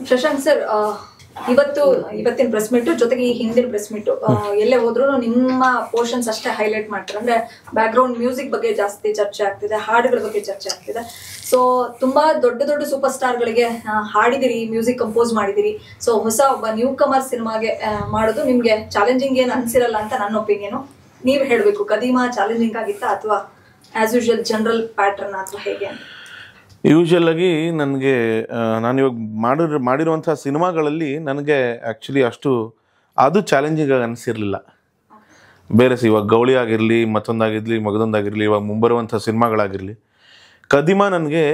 Shashank sir, ಇವತ್ತಿನ press meet ಜೊತೆಗೆ ಈ ಹಿಂದಿನ ಪ್ರೆಸ್ ಮೀಟ್ ಎಲ್ಲೇ ಹೋದ್ರು ನಿಮ್ಮ ಪೋರ್ಷನ್ಸ್ ಅಷ್ಟೇ ಹೈಲೈಟ್ ಮಾಡ್ತಾರೆ. ಅಂದ್ರೆ ಬ್ಯಾಕ್ ಗ್ರೌಂಡ್ ಮ್ಯೂಸಿಕ್ ಬಗ್ಗೆ ಜಾಸ್ತಿ ಚರ್ಚೆ ಆಗ್ತಿದೆ, ಹಾಡುಗಳ ಬಗ್ಗೆ ಚರ್ಚೆ ಆಗ್ತಿದೆ. ಸೊ ತುಂಬಾ ದೊಡ್ಡ ದೊಡ್ಡ ಸೂಪರ್ ಸ್ಟಾರ್ ಗಳಿಗೆ ಹಾಡಿದಿರಿ, ಮ್ಯೂಸಿಕ್ ಕಂಪೋಸ್ ಮಾಡಿದಿರಿ. ಸೊ ಹೊಸ ಒಬ್ಬ ನ್ಯೂ ಕಮರ್ ಸಿನಿಮಾಗೆ ಮಾಡೋದು ನಿಮ್ಗೆ ಚಾಲೆಂಜಿಂಗ್ ಏನು ಅನ್ಸಿರಲ್ಲ ಅಂತ ನನ್ನ ಒಪಿನಿಯನ್. ನೀವ್ ಹೇಳ್ಬೇಕು, ಕದೀಮಾ ಚಾಲೆಂಜಿಂಗ್ ಆಗಿತ್ತಾ ಅಥವಾ ಆಸ್ ಯೂಶುವಲ್ ಜನರಲ್ ಪ್ಯಾಟರ್ನ್ ಅಥವಾ ಹೇಗೆ ಅಂತ? ಯೂಶುವಲ್ ಆಗಿ ನನಗೆ ನಾನು ಇವಾಗ ಮಾಡಿರುವಂಥ ಸಿನಿಮಾಗಳಲ್ಲಿ ನನಗೆ ಆ್ಯಕ್ಚುಲಿ ಅಷ್ಟು ಅದು ಚಾಲೆಂಜಿಂಗ್ ಆಗಿ ಅನಿಸಿರಲಿಲ್ಲ. ಬೇರೆ ಇವಾಗ ಗೌಳಿ ಆಗಿರಲಿ, ಮತ್ತೊಂದಾಗಿರಲಿ, ಮಗದೊಂದಾಗಿರಲಿ, ಇವಾಗ ಮುಂಬರುವಂಥ ಸಿನಿಮಾಗಳಾಗಿರಲಿ, ಕದೀಮಾ ನನಗೆ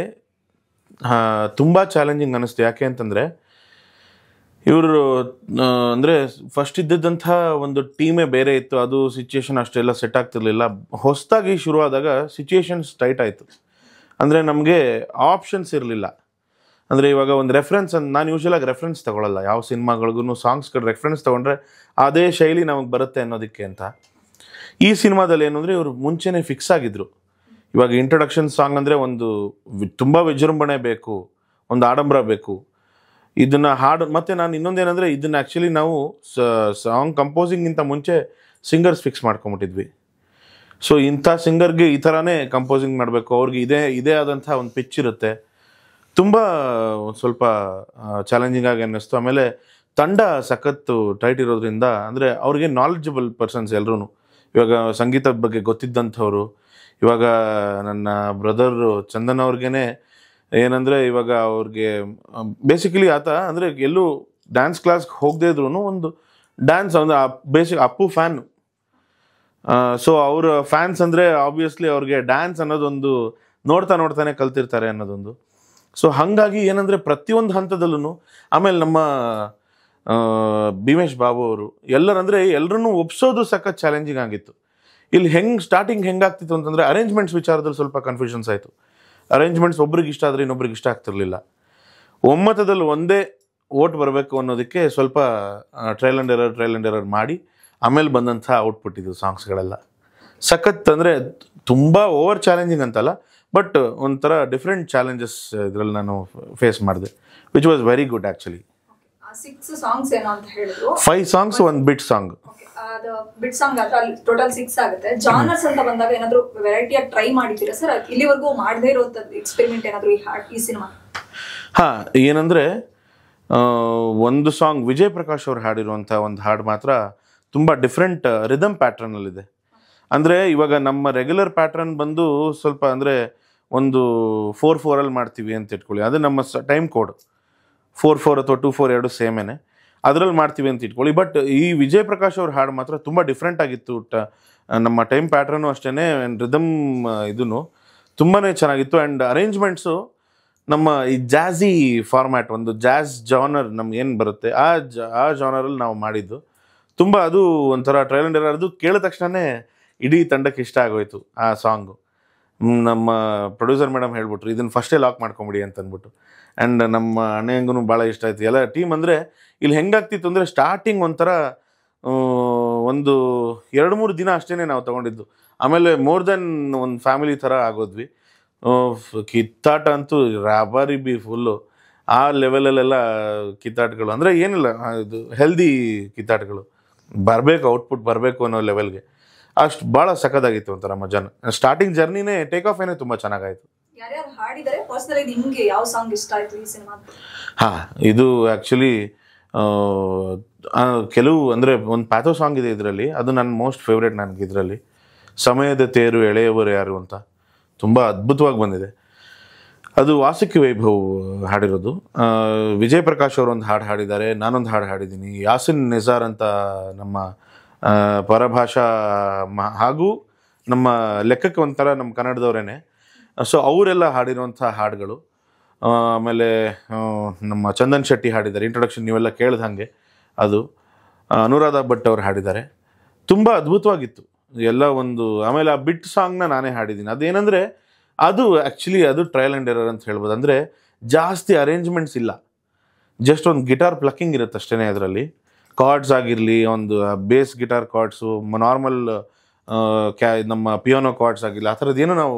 ತುಂಬ ಚಾಲೆಂಜಿಂಗ್ ಅನ್ನಿಸ್ತು. ಯಾಕೆ ಅಂತಂದರೆ ಇವರು ಅಂದರೆ ಫಸ್ಟ್ ಇದ್ದಿದ್ದಂಥ ಒಂದು ಟೀಮೇ ಬೇರೆ ಇತ್ತು. ಅದು ಸಿಚುಯೇಷನ್ ಅಷ್ಟೆಲ್ಲ ಸೆಟ್ ಆಗ್ತಿರ್ಲಿಲ್ಲ. ಹೊಸದಾಗಿ ಶುರುವಾದಾಗ ಸಿಚುಯೇಷನ್ಸ್ ಟೈಟ್ ಆಯಿತು. ಅಂದರೆ ನಮಗೆ ಆಪ್ಷನ್ಸ್ ಇರಲಿಲ್ಲ. ಅಂದರೆ ಇವಾಗ ಒಂದು ರೆಫರೆನ್ಸ್ ನಾನು ಯೂಶುವಲಾಗಿ ರೆಫರೆನ್ಸ್ ತೊಗೊಳ್ಳಲ್ಲ ಯಾವ ಸಿನಿಮಾಗಳಿಗೂ. ಸಾಂಗ್ಸ್ಗಳು ರೆಫರೆನ್ಸ್ ತೊಗೊಂಡ್ರೆ ಅದೇ ಶೈಲಿ ನಮಗೆ ಬರುತ್ತೆ ಅನ್ನೋದಕ್ಕೆ ಅಂತ. ಈ ಸಿನಿಮಾದಲ್ಲಿ ಏನು ಅಂದರೆ ಇವರು ಮುಂಚೆನೇ ಫಿಕ್ಸ್ ಆಗಿದ್ರು. ಇವಾಗ ಇಂಟ್ರೊಡಕ್ಷನ್ ಸಾಂಗ್ ಅಂದರೆ ಒಂದು ತುಂಬ ವಿಜೃಂಭಣೆ ಬೇಕು, ಒಂದು ಆಡಂಬರ ಬೇಕು. ಇದನ್ನು ಹಾಡು ಮತ್ತು ನಾನು ಇನ್ನೊಂದೇನೆಂದರೆ ಇದನ್ನು ಆ್ಯಕ್ಚುಲಿ ನಾವು ಸಾಂಗ್ ಕಂಪೋಸಿಂಗಿಂತ ಮುಂಚೆ ಸಿಂಗರ್ಸ್ ಫಿಕ್ಸ್ ಮಾಡ್ಕೊಂಬಿಟ್ಟಿದ್ವಿ. ಸೊ ಇಂಥ ಸಿಂಗರ್ಗೆ ಈ ಥರನೇ ಕಂಪೋಸಿಂಗ್ ಮಾಡಬೇಕು, ಅವ್ರಿಗೆ ಇದೇ ಆದಂಥ ಒಂದು ಪಿಚ್ ಇರುತ್ತೆ. ತುಂಬ ಸ್ವಲ್ಪ ಚಾಲೆಂಜಿಂಗ್ ಆಗಿ ಅನ್ನಿಸ್ತು. ಆಮೇಲೆ ತಂಡ ಸಖತ್ತು ಟೈಟ್ ಇರೋದ್ರಿಂದ ಅಂದರೆ ಅವ್ರಿಗೆ ನಾಲೆಜಬಲ್ ಪರ್ಸನ್ಸ್ ಎಲ್ಲರೂ. ಇವಾಗ ಸಂಗೀತದ ಬಗ್ಗೆ ಗೊತ್ತಿದ್ದಂಥವ್ರು. ಇವಾಗ ನನ್ನ ಬ್ರದರು ಚಂದನ್ ಅವ್ರಿಗೇ ಏನಂದರೆ ಇವಾಗ ಅವ್ರಿಗೆ ಬೇಸಿಕಲಿ ಆತ ಅಂದರೆ ಎಲ್ಲೂ ಡ್ಯಾನ್ಸ್ ಕ್ಲಾಸ್ಗೆ ಹೋಗದೇ ಇದ್ರೂ ಒಂದು ಡ್ಯಾನ್ಸ್ ಅಂದರೆ ಬೇಸಿಕ್ ಅಪ್ಪು ಫ್ಯಾನ್. ಸೊ ಅವರ ಫ್ಯಾನ್ಸ್ ಅಂದರೆ ಆಬ್ವಿಯಸ್ಲಿ ಅವ್ರಿಗೆ ಡ್ಯಾನ್ಸ್ ಅನ್ನೋದೊಂದು ನೋಡ್ತಾನೆ ಕಲ್ತಿರ್ತಾರೆ ಅನ್ನೋದೊಂದು. ಸೊ ಹಾಗಾಗಿ ಏನಂದರೆ ಪ್ರತಿಯೊಂದು ಹಂತದಲ್ಲೂ ಆಮೇಲೆ ನಮ್ಮ ಭೀಮೇಶ್ ಬಾಬು ಅವರು ಎಲ್ಲರನ್ನೂ ಒಪ್ಸೋದು ಸಖತ್ ಚಾಲೆಂಜಿಂಗ್ ಆಗಿತ್ತು. ಇಲ್ಲಿ ಸ್ಟಾರ್ಟಿಂಗ್ ಹೆಂಗಾಗ್ತಿತ್ತು ಅಂತಂದರೆ ಅರೇಂಜ್ಮೆಂಟ್ಸ್ ವಿಚಾರದಲ್ಲಿ ಸ್ವಲ್ಪ ಕನ್ಫ್ಯೂಷನ್ಸ್ ಆಯಿತು. ಅರೇಂಜ್ಮೆಂಟ್ಸ್ ಒಬ್ರಿಗೆ ಇಷ್ಟ ಆದರೆ ಇನ್ನೊಬ್ರಿಗೆ ಇಷ್ಟ ಆಗ್ತಿರ್ಲಿಲ್ಲ. ಒಮ್ಮತದಲ್ಲಿ ಒಂದೇ ಓಟ್ ಬರಬೇಕು ಅನ್ನೋದಕ್ಕೆ ಸ್ವಲ್ಪ ಟ್ರಯಲ್ ಆ್ಯಂಡ್ ಎರರ್ ಮಾಡಿ ಆಮೇಲೆ ಬಂದಂಥ ಔಟ್ಪುಟ್ ಇದು ಸಾಂಗ್ಸ್ಗಳೆಲ್ಲ. ಸಖತ್ ಅಂದರೆ ತುಂಬ ಓವರ್ ಚಾಲೆಂಜಿಂಗ್ ಅಂತಲ್ಲ, ಬಟ್ ಒಂಥರ ಡಿಫ್ರೆಂಟ್ ಚಾಲೆಂಜಸ್ ಇದರಲ್ಲಿ ನಾನು ಫೇಸ್ ಮಾಡಿದೆ, which was very good actually. 6 songs ಏನೋ ಅಂತ ಹೇಳಿದ್ರು. 5 ಸಾಂಗ್ಸ್, 1 ಬಿಟ್ ಸಾಂಗ್. ಅದು ಬಿಟ್ ಸಾಂಗ್ ಆದ್ರೆ ಟೋಟಲ್ 6 ಆಗುತ್ತೆ. ಜಾನರ್ಸ್ ಅಂತ ಬಂದಾಗ ಏನಾದರೂ ವೆರೈಟಿ ಆಗಿ ಟ್ರೈ ಮಾಡಿದ್ದೀರಾ ಸರ್? ಇಲ್ಲಿವರೆಗೂ ಮಾಡದೇ ಇರೋಂಥದ್ದು ಎಕ್ಸ್ಪೆರಿಮೆಂಟ್ ಏನಾದರೂ ಈ ಸಿನಿಮಾ? ಹಾಂ, ಏನಂದರೆ ಒಂದು ಸಾಂಗ್ ವಿಜಯ್ ಪ್ರಕಾಶ್ ಅವ್ರು ಹಾಡಿರುವಂಥ ಒಂದು ಹಾಡು ಮಾತ್ರ ತುಂಬ ಡಿಫ್ರೆಂಟ್ ರಿದಮ್ ಪ್ಯಾಟ್ರನಲ್ಲಿದೆ. ಅಂದರೆ ಇವಾಗ ನಮ್ಮ ರೆಗ್ಯುಲರ್ ಪ್ಯಾಟ್ರನ್ ಬಂದು ಸ್ವಲ್ಪ ಅಂದರೆ ಒಂದು 4/4 ಮಾಡ್ತೀವಿ ಅಂತ ಇಟ್ಕೊಳ್ಳಿ. ಅದು ನಮ್ಮ ಟೈಮ್ ಕೋಡ್ 4/4 ಅಥವಾ 2/4 ಎರಡು ಸೇಮೇನೆ, ಅದರಲ್ಲಿ ಮಾಡ್ತೀವಿ ಅಂತ ಇಟ್ಕೊಳ್ಳಿ. ಬಟ್ ಈ ವಿಜಯ್ ಪ್ರಕಾಶ್ ಅವ್ರ ಹಾಡು ಮಾತ್ರ ತುಂಬ ಡಿಫ್ರೆಂಟ್ ಆಗಿತ್ತು. ನಮ್ಮ ಟೈಮ್ ಪ್ಯಾಟ್ರನ್ನು ಅಷ್ಟೇ, ರಿದಮ್ ಇದೂ ತುಂಬಾ ಚೆನ್ನಾಗಿತ್ತು. ಆ್ಯಂಡ್ ಅರೇಂಜ್ಮೆಂಟ್ಸು ನಮ್ಮ ಈ ಜಾಝಿ ಫಾರ್ಮ್ಯಾಟ್, ಒಂದು ಜಾಝ್ ಜಾನರ್ ನಮ್ಗೇನು ಬರುತ್ತೆ ಆ ಜಾನರಲ್ಲಿ ನಾವು ಮಾಡಿದ್ದು. ತುಂಬ ಅದು ಒಂಥರ ಟ್ರಯಲ್ ಆ್ಯಂಡ್ ಎರರ್. ಅದು ಕೇಳಿದ ತಕ್ಷಣವೇ ಇಡೀ ತಂಡಕ್ಕೆ ಇಷ್ಟ ಆಗೋಯ್ತು ಆ ಸಾಂಗು. ನಮ್ಮ ಪ್ರೊಡ್ಯೂಸರ್ ಮೇಡಮ್ ಹೇಳ್ಬಿಟ್ರು, ಇದನ್ನು ಫಸ್ಟೇ ಲಾಕ್ ಮಾಡ್ಕೊಂಬಿಡಿ ಅಂತ ಅಂದ್ಬಿಟ್ಟು. ಆ್ಯಂಡ್ ನಮ್ಮ ಅಣ್ಣಂಗೂ ಭಾಳ ಇಷ್ಟ ಆಯಿತು ಎಲ್ಲ ಟೀಮ್. ಅಂದರೆ ಇಲ್ಲಿ ಹೆಂಗಾಗ್ತಿತ್ತು ಅಂದರೆ ಸ್ಟಾರ್ಟಿಂಗ್ ಒಂಥರ ಒಂದು 2-3 ದಿನ ಅಷ್ಟೇ ನಾವು ತೊಗೊಂಡಿದ್ದು. ಆಮೇಲೆ ಮೋರ್ ದೆನ್ ಒಂದು ಫ್ಯಾಮಿಲಿ ಥರ ಆಗೋದ್ವಿ. ಕಿತ್ತಾಟ ಅಂತೂ ರಾಬಾರಿ ಫುಲ್ಲು ಆ ಲೆವೆಲಲ್ಲೆಲ್ಲ ಕಿತ್ತಾಟಗಳು. ಅಂದರೆ ಏನಿಲ್ಲ, ಇದು ಹೆಲ್ದಿ ಕಿತ್ತಾಟಗಳು ಬರಬೇಕು, ಔಟ್ಪುಟ್ ಬರಬೇಕು ಅನ್ನೋ ಲೆವೆಲ್ಗೆ. ಅಷ್ಟು ಭಾಳ ಸಖತ್ತಾಗಿತ್ತು ಒಂಥರ ಮಜಾನ. ಸ್ಟಾರ್ಟಿಂಗ್ ಜರ್ನಿನೇ ಟೇಕ್ ಆಫ್ ಏನೇ ತುಂಬ ಚೆನ್ನಾಗಾಯಿತು. ಯಾರ್ಯಾರು ಹಾಡಿದರೆ ಪರ್ಸನಲಿ ನಿಮಗೆ ಯಾವ ಸಾಂಗ್ ಇಷ್ಟ ಆಯಿತು ಈ ಸಿನಿಮಾ? ಹಾಂ, ಇದು ಆ್ಯಕ್ಚುಲಿ ಕೆಲವು ಅಂದರೆ ಒಂದು ಪ್ಯಾಥೋ ಸಾಂಗ್ ಇದೆ ಇದರಲ್ಲಿ, ಅದು ನನ್ನ ಮೋಸ್ಟ್ ಫೇವ್ರೇಟ್. ನನಗೆ ಇದರಲ್ಲಿ ಸಮಯದ ತೇರು ಎಳೆಯವರು ಯಾರು ಅಂತ ತುಂಬ ಅದ್ಭುತವಾಗಿ ಬಂದಿದೆ. ಅದು ವಾಸುಕಿ ವೈಭವ್ ಹಾಡಿರೋದು. ವಿಜಯ್ ಪ್ರಕಾಶ್ ಅವರು ಒಂದು ಹಾಡು ಹಾಡಿದ್ದಾರೆ, ನಾನೊಂದು ಹಾಡು ಹಾಡಿದ್ದೀನಿ. ಯಾಸಿನ್ ನಿಜಾರ್ ಅಂತ ನಮ್ಮ ಪರಭಾಷಾ ಹಾಗೂ ನಮ್ಮ ಲೆಕ್ಕಕ್ಕೆ ಒಂಥರ ನಮ್ಮ ಕನ್ನಡದವರೇನೆ. ಸೊ ಅವರೆಲ್ಲ ಹಾಡಿರುವಂಥ ಹಾಡುಗಳು. ಆಮೇಲೆ ನಮ್ಮ ಚಂದನ್ ಶೆಟ್ಟಿ ಹಾಡಿದ್ದಾರೆ ಇಂಟ್ರೊಡಕ್ಷನ್, ನೀವೆಲ್ಲ ಕೇಳಿದ ಹಾಗೆ ಅದು. ಅನುರಾಧ ಭಟ್ ಅವ್ರು ಹಾಡಿದ್ದಾರೆ. ತುಂಬ ಅದ್ಭುತವಾಗಿತ್ತು ಎಲ್ಲ ಒಂದು. ಆಮೇಲೆ ಆ ಬಿಟ್ ಸಾಂಗ್ನ ನಾನೇ ಹಾಡಿದ್ದೀನಿ. ಅದೇನೆಂದರೆ ಅದು ಆ್ಯಕ್ಚುಲಿ ಅದು ಟ್ರಯಲ್ ಆ್ಯಂಡ್ ಎರರ್ ಅಂತ ಹೇಳ್ಬೋದು. ಅಂದರೆ ಜಾಸ್ತಿ ಅರೇಂಜ್ಮೆಂಟ್ಸ್ ಇಲ್ಲ, ಜಸ್ಟ್ ಒಂದು ಗಿಟಾರ್ ಪ್ಲಕ್ಕಿಂಗ್ ಇರುತ್ತೆ ಅಷ್ಟೇ ಅದರಲ್ಲಿ. ಕಾರ್ಡ್ಸ್ ಆಗಿರಲಿ, ಒಂದು ಬೇಸ್ ಗಿಟಾರ್ ಕಾರ್ಡ್ಸು, ನಾರ್ಮಲ್ ನಮ್ಮ ಪಿಯಾನೋ ಕಾರ್ಡ್ಸ್ ಆಗಿರಲಿ, ಆ ಥರದ್ದೇನು ನಾವು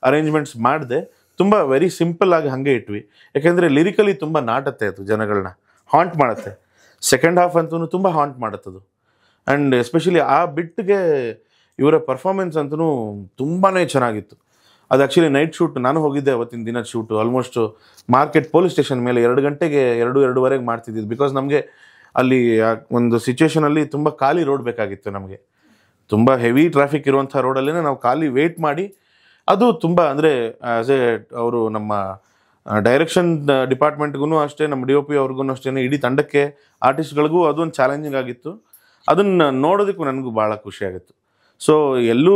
ಅರೇಂಜ್ಮೆಂಟ್ಸ್ ಮಾಡಿದೆ. ತುಂಬ ವೆರಿ ಸಿಂಪಲ್ ಆಗಿ ಹಾಗೆ ಇಟ್ವಿ. ಯಾಕೆಂದರೆ ಲಿರಿಕಲಿ ತುಂಬ ನಾಟತ್ತೆ, ಅದು ಜನಗಳನ್ನ ಹಾಂಟ್ ಮಾಡುತ್ತೆ. ಸೆಕೆಂಡ್ ಹಾಫ್ ಅಂತೂ ತುಂಬ ಹಾಂಟ್ ಮಾಡುತ್ತದು. ಆ್ಯಂಡ್ ಎಸ್ಪೆಷಲಿ ಆ ಬಿಟ್ಗೆ ಇವರ ಪರ್ಫಾರ್ಮೆನ್ಸ್ ಅಂತೂ ತುಂಬಾ ಚೆನ್ನಾಗಿತ್ತು. ಅದು ಆ್ಯಕ್ಚುಲಿ ನೈಟ್ ಶೂಟ್, ನಾನು ಹೋಗಿದ್ದೆ ಅವತ್ತಿನ ದಿನದ shoot. Almost market police station ಮೇಲೆ 2 ಗಂಟೆಗೆ 2:30 ಮಾಡ್ತಿದ್ದಿದ್ದು. ಬಿಕಾಸ್ ನಮಗೆ ಅಲ್ಲಿ ಒಂದು ಸಿಚುವೇಷನಲ್ಲಿ ತುಂಬ ಖಾಲಿ ರೋಡ್ ಬೇಕಾಗಿತ್ತು. ನಮಗೆ ತುಂಬ ಹೆವಿ ಟ್ರಾಫಿಕ್ ಇರುವಂಥ ರೋಡಲ್ಲೇ ನಾವು ಖಾಲಿ ವೇಟ್ ಮಾಡಿ, ಅದು ತುಂಬ ಅಂದರೆ ಆ್ಯಸ್ ಎ ಅವರು ನಮ್ಮ ಡೈರೆಕ್ಷನ್ ಡಿಪಾರ್ಟ್ಮೆಂಟ್ಗೂ ಅಷ್ಟೇ, ನಮ್ಮ DOP ಅವ್ರಿಗೂ ಅಷ್ಟೇ, ಇಡೀ ತಂಡಕ್ಕೆ ಆರ್ಟಿಸ್ಟ್ಗಳಿಗೂ ಅದೊಂದು ಚಾಲೆಂಜಿಂಗ್ ಆಗಿತ್ತು. ಅದನ್ನು ನೋಡೋದಕ್ಕೂ ನನಗೂ ಭಾಳ ಖುಷಿಯಾಗಿತ್ತು. ಸೊ ಎಲ್ಲೂ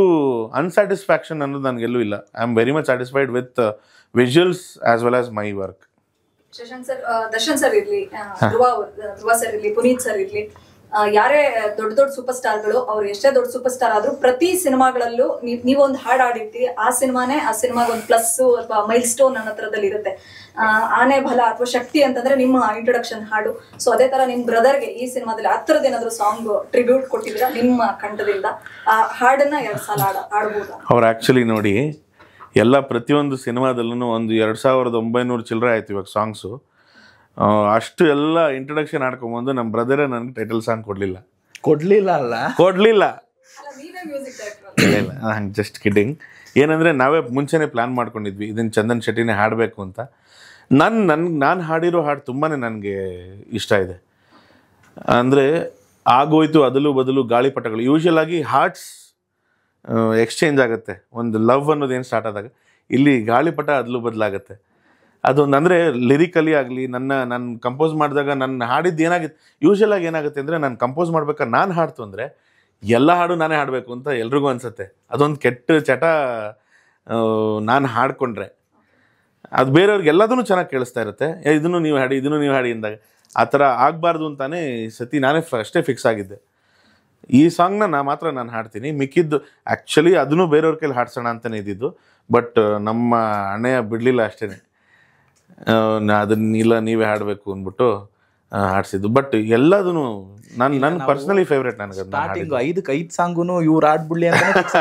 ಅನ್ಸ್ಯಾಟಿಸ್ಫ್ಯಾಕ್ಷನ್ ಅನ್ನೋದು ನನಗೆಲ್ಲೂ ಇಲ್ಲ. I am very much satisfied with visuals as well as my work. Shashank sir, Darshan sir ಇರ್ಲಿ, ಧ್ರುವ ಸರ್ ಇರ್ಲಿ, ಪುನೀತ್ ಸರ್ ಇರ್ಲಿ, ಯಾರೇ ದೊಡ್ಡ ದೊಡ್ಡ ಸೂಪರ್ ಸ್ಟಾರ್ಗಳು, ಅವ್ರು ಎಷ್ಟೇ ದೊಡ್ಡ ಸೂಪರ್ ಸ್ಟಾರ್ ಆದ್ರೂ ಪ್ರತಿ ಸಿನಿಮಾಗಳಲ್ಲೂ ನೀವೊಂದು ಹಾಡು ಆಡಿರ್ತೀವಿ, ಆ ಸಿನಿಮಾಗೆ ಒಂದು ಪ್ಲಸ್ ಅಥವಾ ಮೈಲ್ ಸ್ಟೋನ್ ಅನ್ನೋ ತರದಲ್ಲಿ ಇರುತ್ತೆ. ಆನೆ ಬಲ ಅಥವಾ ಶಕ್ತಿ ಅಂತಂದ್ರೆ ನಿಮ್ಮ ಇಂಟ್ರೊಡಕ್ಷನ್ ಹಾಡು. ಸೊ ಅದೇ ತರ ನಿಮ್ ಬ್ರದರ್ಗೆ ಈ ಸಿನಿಮಾದಲ್ಲಿ ಆ ಥರದ್ದು ಏನಾದ್ರು ಸಾಂಗ್ ಟ್ರಿಬ್ಯೂಟ್ ಕೊಟ್ಟಿದ್ದೀರಾ ನಿಮ್ಮ ಕಂಠದಿಂದ? ಆ ಹಾಡನ್ನ 2 ಸಾಲ ಆಡ್ಬೋದಾ? ಅವ್ರು ಆ್ಯಕ್ಚುಲಿ ನೋಡಿ, ಎಲ್ಲ ಪ್ರತಿಯೊಂದು ಸಿನಿಮಾದಲ್ಲೂ ಒಂದು 2900 ಚಿಲ್ಲರೆ ಆಯ್ತು ಇವಾಗ ಸಾಂಗ್ಸು. ಅಷ್ಟು ಎಲ್ಲ ಇಂಟ್ರೊಡಕ್ಷನ್ ಆಡ್ಕೊಂಬಂದು ನಮ್ಮ ಬ್ರದರೇ ನನಗೆ ಟೈಟಲ್ ಸಾಂಗ್ ಕೊಡಲಿಲ್ಲ. ಕೊಡಲಿಲ್ಲ ಇಲ್ಲ, ಹಂಗೆ ಜಸ್ಟ್ ಕಿಡ್ಡಿಂಗ್. ಏನಂದರೆ ನಾವೇ ಮುಂಚೆನೇ ಪ್ಲ್ಯಾನ್ ಮಾಡ್ಕೊಂಡಿದ್ವಿ ಇದನ್ನು ಚಂದನ್ ಶೆಟ್ಟಿನೇ ಹಾಡಬೇಕು ಅಂತ. ನಾನು ಹಾಡಿರೋ ಹಾಡು ತುಂಬಾ ನನಗೆ ಇಷ್ಟ ಇದೆ. ಅಂದರೆ ಆಗೋಯ್ತು ಅದಲು ಬದಲು ಗಾಳಿಪಟಗಳು. ಯೂಶ್ವಲ್ ಆಗಿ ಹಾರ್ಟ್ಸ್ ಎಕ್ಸ್ಚೇಂಜ್ ಆಗುತ್ತೆ ಒಂದು ಲವ್ ಅನ್ನೋದೇನು ಸ್ಟಾರ್ಟ್ ಆದಾಗ. ಇಲ್ಲಿ ಗಾಳಿಪಟ ಅದಲು ಬದಲಾಗುತ್ತೆ. ಅದೊಂದು ಅಂದರೆ ಲಿರಿಕಲಿ ಆಗಲಿ, ನಾನು ಕಂಪೋಸ್ ಮಾಡಿದಾಗ ನನ್ನ ಹಾಡಿದ್ದು ಏನಾಗುತ್ತೆ, ಯೂಶ್ವಲ್ ಆಗಿ ಏನಾಗುತ್ತೆ ಅಂದರೆ, ನಾನು ಕಂಪೋಸ್ ಮಾಡ್ಬೇಕಾದ್ರೆ ನಾನು ಹಾಡ್ತು ಅಂದರೆ ಎಲ್ಲ ಹಾಡು ನಾನೇ ಹಾಡಬೇಕು ಅಂತ ಎಲ್ರಿಗೂ ಅನಿಸುತ್ತೆ. ಅದೊಂದು ಕೆಟ್ಟ ಚಟ. ನಾನು ಹಾಡ್ಕೊಂಡ್ರೆ ಅದು ಬೇರೆಯವ್ರಿಗೆ ಎಲ್ಲದೂ ಚೆನ್ನಾಗಿ ಕೇಳಿಸ್ತಾ ಇರುತ್ತೆ. ಇದನ್ನು ನೀವು ಹಾಡಿ ಅಂದಾಗ ಆ ಥರ ಆಗಬಾರ್ದು ಅಂತಾನೆ ಈ ಸತಿ ನಾನೇ ಅಷ್ಟೇ ಫಿಕ್ಸ್ ಆಗಿದ್ದೆ. ಈ ಸಾಂಗ್ನ ನಾನು ಹಾಡ್ತೀನಿ, ಮಿಕ್ಕಿದ್ದು ಆ್ಯಕ್ಚುಲಿ ಅದನ್ನು ಬೇರೆಯವ್ರ ಕೈಲಿ ಹಾಡ್ಸೋಣ ಅಂತಲೇ ಇದ್ದಿದ್ದು. ಬಟ್ ನಮ್ಮ ಅಣ್ಣಯ್ಯ ಬಿಡಲಿಲ್ಲ ಅಷ್ಟೇ. ಅದನ್ನಿಲ್ಲ ನೀವೇ ಹಾಡಬೇಕು ಅಂದ್ಬಿಟ್ಟು ಹಾಡ್ಸಿದ್ದು. ಬಟ್ ಎಲ್ಲದೂ ನನ್ನ ಪರ್ಸನಲಿ ಫೇವ್ರೇಟ್. ನನಗೆ ಸ್ಟಾರ್ಟಿಂಗ್ 5 ಸಾಂಗುನು ಇವ್ರು ಆಡ್ಬಿಡ್ಲಿ ಅಂತ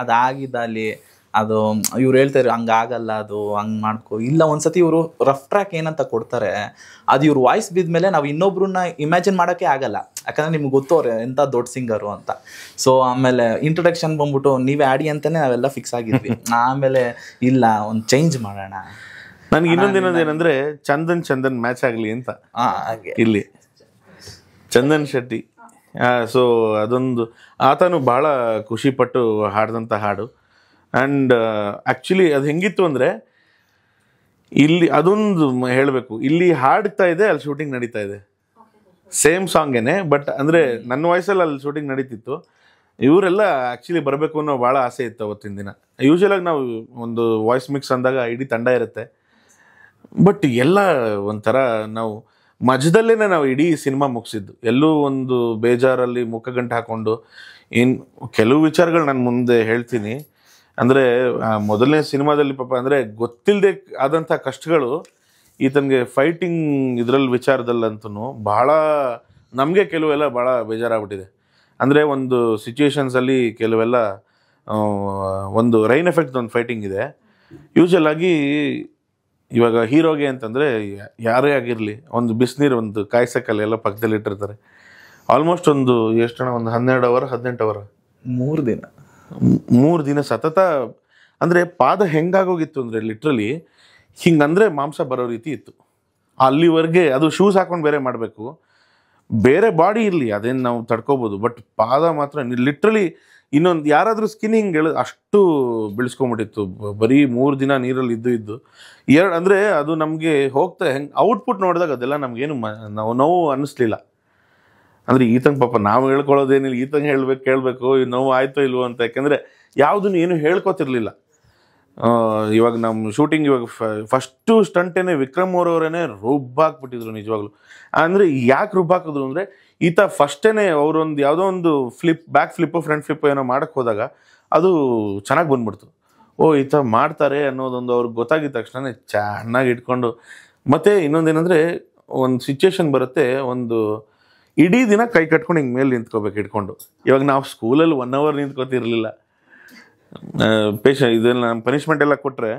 ಅದಾಗಿದ್ದಲ್ಲಿ ಅದು ಇವ್ರು ಹೇಳ್ತಾರೆ ಹಂಗಾಗಲ್ಲ, ಅದು ಹಂಗೆ ಮಾಡ್ಕೊ ಇಲ್ಲ. ಒಂದ್ಸತಿ ಇವರು ರಫ್ ಟ್ರ್ಯಾಕ್ ಏನಂತ ಕೊಡ್ತಾರೆ, ಅದು ಇವ್ರ ವಾಯ್ಸ್ ಬಿದ್ಮೇಲೆ ನಾವು ಇನ್ನೊಬ್ರನ್ನ ಇಮ್ಯಾಜಿನ್ ಮಾಡೋಕ್ಕೆ ಆಗಲ್ಲ. ಯಾಕಂದರೆ ನಿಮ್ಗೆ ಗೊತ್ತವ್ರೆ ಎಂಥ ದೊಡ್ಡ ಸಿಂಗರು ಅಂತ. ಸೊ ಆಮೇಲೆ ಇಂಟ್ರೊಡಕ್ಷನ್ ಬಂದ್ಬಿಟ್ಟು ನೀವೇ ಆಡಿ ಅಂತಲೇ ನಾವೆಲ್ಲ ಫಿಕ್ಸ್ ಆಗಿದ್ವಿ. ಆಮೇಲೆ ಇಲ್ಲ ಒಂದು ಚೇಂಜ್ ಮಾಡೋಣ. ನನಗೆ ಇನ್ನೊಂದೇನಂದ್ರೆ ಚಂದನ್ ಮ್ಯಾಚ್ ಆಗಲಿ ಅಂತ ಇಲ್ಲಿ ಚಂದನ್ ಶೆಟ್ಟಿ. ಸೊ ಅದೊಂದು ಆತನು ಭಾಳ ಖುಷಿಪಟ್ಟು ಹಾಡಿದಂಥ ಹಾಡು. ಆ್ಯಂಡ್ ಆ್ಯಕ್ಚುಲಿ ಅದು ಹೆಂಗಿತ್ತು ಅಂದರೆ, ಇಲ್ಲಿ ಅದೊಂದು ಹೇಳಬೇಕು, ಇಲ್ಲಿ ಹಾಡ್ತಾ ಇದೆ, ಅಲ್ಲಿ ಶೂಟಿಂಗ್ ನಡೀತಾ ಇದೆ. ಸೇಮ್ ಸಾಂಗೇನೆ, ಬಟ್ ಅಂದರೆ ನನ್ನ ವಾಯ್ಸಲ್ಲಿ ಅಲ್ಲಿ ಶೂಟಿಂಗ್ ನಡೀತಿತ್ತು. ಇವರೆಲ್ಲ ಆ್ಯಕ್ಚುಲಿ ಬರಬೇಕು ಅನ್ನೋ ಭಾಳ ಆಸೆ ಇತ್ತು ಅವತ್ತಿನ ದಿನ. ಯೂಶ್ವಲಾಗಿ ನಾವು ಒಂದು ವಾಯ್ಸ್ ಮಿಕ್ಸ್ ಅಂದಾಗ ಇಡೀ ತಂಡ ಇರುತ್ತೆ. ಬಟ್ ಎಲ್ಲ ಒಂಥರ ನಾವು ಮಜದಲ್ಲೇ ನಾವು ಇಡೀ ಸಿನಿಮಾ ಮುಗಿಸಿದ್ದು. ಎಲ್ಲೂ ಒಂದು ಬೇಜಾರಲ್ಲಿ ಮುಖಗಂಟು ಹಾಕ್ಕೊಂಡು ಕೆಲವು ವಿಚಾರಗಳು ನಾನು ಮುಂದೆ ಹೇಳ್ತೀನಿ. ಅಂದರೆ ಮೊದಲನೇ ಸಿನಿಮಾದಲ್ಲಿ ಪಾಪ ಅಂದರೆ ಗೊತ್ತಿಲ್ಲದೆ ಆದಂಥ ಕಷ್ಟಗಳು ಈತನಿಗೆ ಫೈಟಿಂಗ್ ಇದರಲ್ಲಿ ವಿಚಾರದಲ್ಲಂತೂ ಭಾಳ ನಮಗೆ ಕೆಲವೆಲ್ಲ ಭಾಳ ಬೇಜಾರಾಗ್ಬಿಟ್ಟಿದೆ. ಅಂದರೆ ಒಂದು ಸಿಚುವೇಶನ್ಸಲ್ಲಿ ಕೆಲವೆಲ್ಲ ಒಂದು ರೈನ್ ಎಫೆಕ್ಟ್ ಒಂದು ಫೈಟಿಂಗ್ ಇದೆ. ಯೂಶ್ವಲ್ ಆಗಿ ಇವಾಗ ಹೀರೋಗೆ ಅಂತಂದರೆ ಯಾರೇ ಆಗಿರಲಿ ಒಂದು ಬಿಸಿನೀರು ಒಂದು ಕಾಯ್ಸಕ್ಕಲ್ಲಿ ಎಲ್ಲ ಪಕ್ಕದಲ್ಲಿ ಇಟ್ಟಿರ್ತಾರೆ. ಆಲ್ಮೋಸ್ಟ್ ಒಂದು ಎಷ್ಟು ಒಂದು 12 ಅವರ್ 18 ಅವರ್ 3 ದಿನ ಸತತ. ಅಂದರೆ ಪಾದ ಹೆಂಗಾಗೋಗಿತ್ತು ಅಂದರೆ ಲಿಟ್ರಲಿ ಹಿಂಗಂದರೆ ಮಾಂಸ ಬರೋ ರೀತಿ ಇತ್ತು. ಅಲ್ಲಿವರೆಗೆ ಅದು ಶೂಸ್ ಹಾಕೊಂಡು ಬೇರೆ ಮಾಡಬೇಕು, ಬೇರೆ ಬಾಡಿ ಇರಲಿ ಅದೇನು ನಾವು ತಡ್ಕೋಬೋದು. ಬಟ್ ಪಾದ ಮಾತ್ರ ಲಿಟ್ರಲಿ ಇನ್ನೊಂದು ಯಾರಾದರೂ ಸ್ಕಿನ್ ಹಿಂಗೆ ಅಷ್ಟು ಬೆಳೆಸ್ಕೊಂಬಿಟ್ಟಿತ್ತು. ಬರೀ 3 ದಿನ ನೀರಲ್ಲಿ ಇದ್ದು ಅಂದರೆ ಅದು ನಮಗೆ ಹೋಗ್ತಾ ಔಟ್ಪುಟ್ ನೋಡಿದಾಗ ಅದೆಲ್ಲ ನಮಗೇನು ನೋವು ಅನ್ನಿಸ್ಲಿಲ್ಲ. ಅಂದರೆ ಈತಂಗೆ ಪಾಪ ನಾವು ಹೇಳ್ಕೊಳ್ಳೋದೇನಿಲ್ಲ, ಈತಂಗೆ ಕೇಳಬೇಕು ನೋವು ಆಯಿತೋ ಇಲ್ವೋ ಅಂತ. ಯಾಕೆಂದರೆ ಯಾವುದನ್ನು ಏನು ಹೇಳ್ಕೊತಿರ್ಲಿಲ್ಲ. ಇವಾಗ ನಮ್ಮ ಶೂಟಿಂಗ್ ಇವಾಗ ಫಸ್ಟು ಸ್ಟಂಟೇನೆ ವಿಕ್ರಮ್ ಅವರವರೇ ರುಬ್ಬಾಕ್ಬಿಟ್ಟಿದ್ರು ನಿಜವಾಗ್ಲು. ಅಂದರೆ ಯಾಕೆ ರುಬ್ಬಾಕಿದ್ರು ಅಂದರೆ, ಈತ ಫಸ್ಟೇನೆ ಅವರೊಂದು ಯಾವುದೋ ಒಂದು ಬ್ಯಾಕ್ ಫ್ಲಿಪ್ಪು ಫ್ರಂಟ್ ಫ್ಲಿಪ್ಪು ಏನೋ ಮಾಡೋಕ್ಕೆ ಹೋದಾಗ ಅದು ಚೆನ್ನಾಗಿ ಬಂದ್ಬಿಡ್ತು. ಈತ ಮಾಡ್ತಾರೆ ಅನ್ನೋದೊಂದು ಅವ್ರಿಗೆ ಗೊತ್ತಾಗಿದ್ದ ತಕ್ಷಣ ಚೆನ್ನಾಗಿ ಇಟ್ಕೊಂಡು. ಮತ್ತು ಇನ್ನೊಂದೇನೆಂದರೆ, ಒಂದು ಸಿಚುವೇಶನ್ ಬರುತ್ತೆ, ಒಂದು ಇಡೀ ದಿನ ಕೈ ಕಟ್ಕೊಂಡು ಹಿಂಗೆ ಮೇಲೆ ನಿಂತ್ಕೋಬೇಕು ಇಟ್ಕೊಂಡು. ಇವಾಗ ನಾವು ಸ್ಕೂಲಲ್ಲಿ 1 ಅವರ್ ನಿಂತ್ಕೋತಿರ್ಲಿಲ್ಲ. ಇದೆಲ್ಲ ನಮ್ಮ ಪನಿಷ್ಮೆಂಟ್ ಎಲ್ಲ ಕೊಟ್ಟರೆ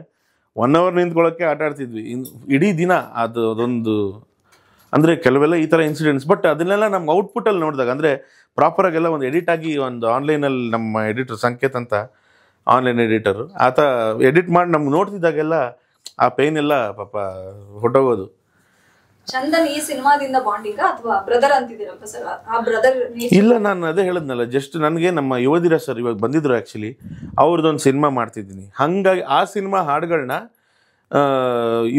1 hour ನಿಂತ್ಕೊಳ್ಳೋಕ್ಕೆ ಆಟ ಆಡ್ತಿದ್ವಿ. ಇಡೀ ದಿನ ಅದೊಂದು ಅಂದರೆ ಕೆಲವೆಲ್ಲ ಈ ಥರ ಇನ್ಸಿಡೆಂಟ್ಸ್. ಬಟ್ ಅದನ್ನೆಲ್ಲ ನಮ್ಗೆ ಔಟ್ಪುಟ್ಟಲ್ಲಿ ನೋಡಿದಾಗ ಅಂದರೆ ಪ್ರಾಪರಾಗೆಲ್ಲ ಒಂದು ಎಡಿಟ್ ಆಗಿ ಒಂದು ಆನ್ಲೈನಲ್ಲಿ ನಮ್ಮ ಎಡಿಟರ್ ಸಂಕೇತ್ ಅಂತ ಆನ್ಲೈನ್ ಎಡಿಟರು ಆತ ಎಡಿಟ್ ಮಾಡಿ ನಮ್ಗೆ ನೋಡ್ತಿದ್ದಾಗೆಲ್ಲ ಆ ಪೇನ್ ಎಲ್ಲ ಪಾಪ ಹೊಟ್ಟೋಗೋದು. ಚಂದನ್ ಈ ಸಿನಿಮಾದಿಂದ ಬಾಂಡಿಂಗ್ ಅಥವಾ ಬ್ರದರ್ ಅಂತಿದ್ದೀರಲ್ಲ ಸರ್, ಆ ಬ್ರದರ್ ಇಲ್ಲ, ನಾನು ಅದೇ ಹೇಳಿದ್ನಲ್ಲ, ಜಸ್ಟ್ ನನಗೆ ನಮ್ಮ ಯುವದಿರ ಸರ್ ಇವಾಗ ಬಂದಿದ್ರು ಆ್ಯಕ್ಚುಲಿ, ಅವ್ರದ್ದೊಂದು ಸಿನಿಮಾ ಮಾಡ್ತಿದ್ದೀನಿ. ಹಾಗಾಗಿ ಆ ಸಿನಿಮಾ ಹಾಡುಗಳನ್ನ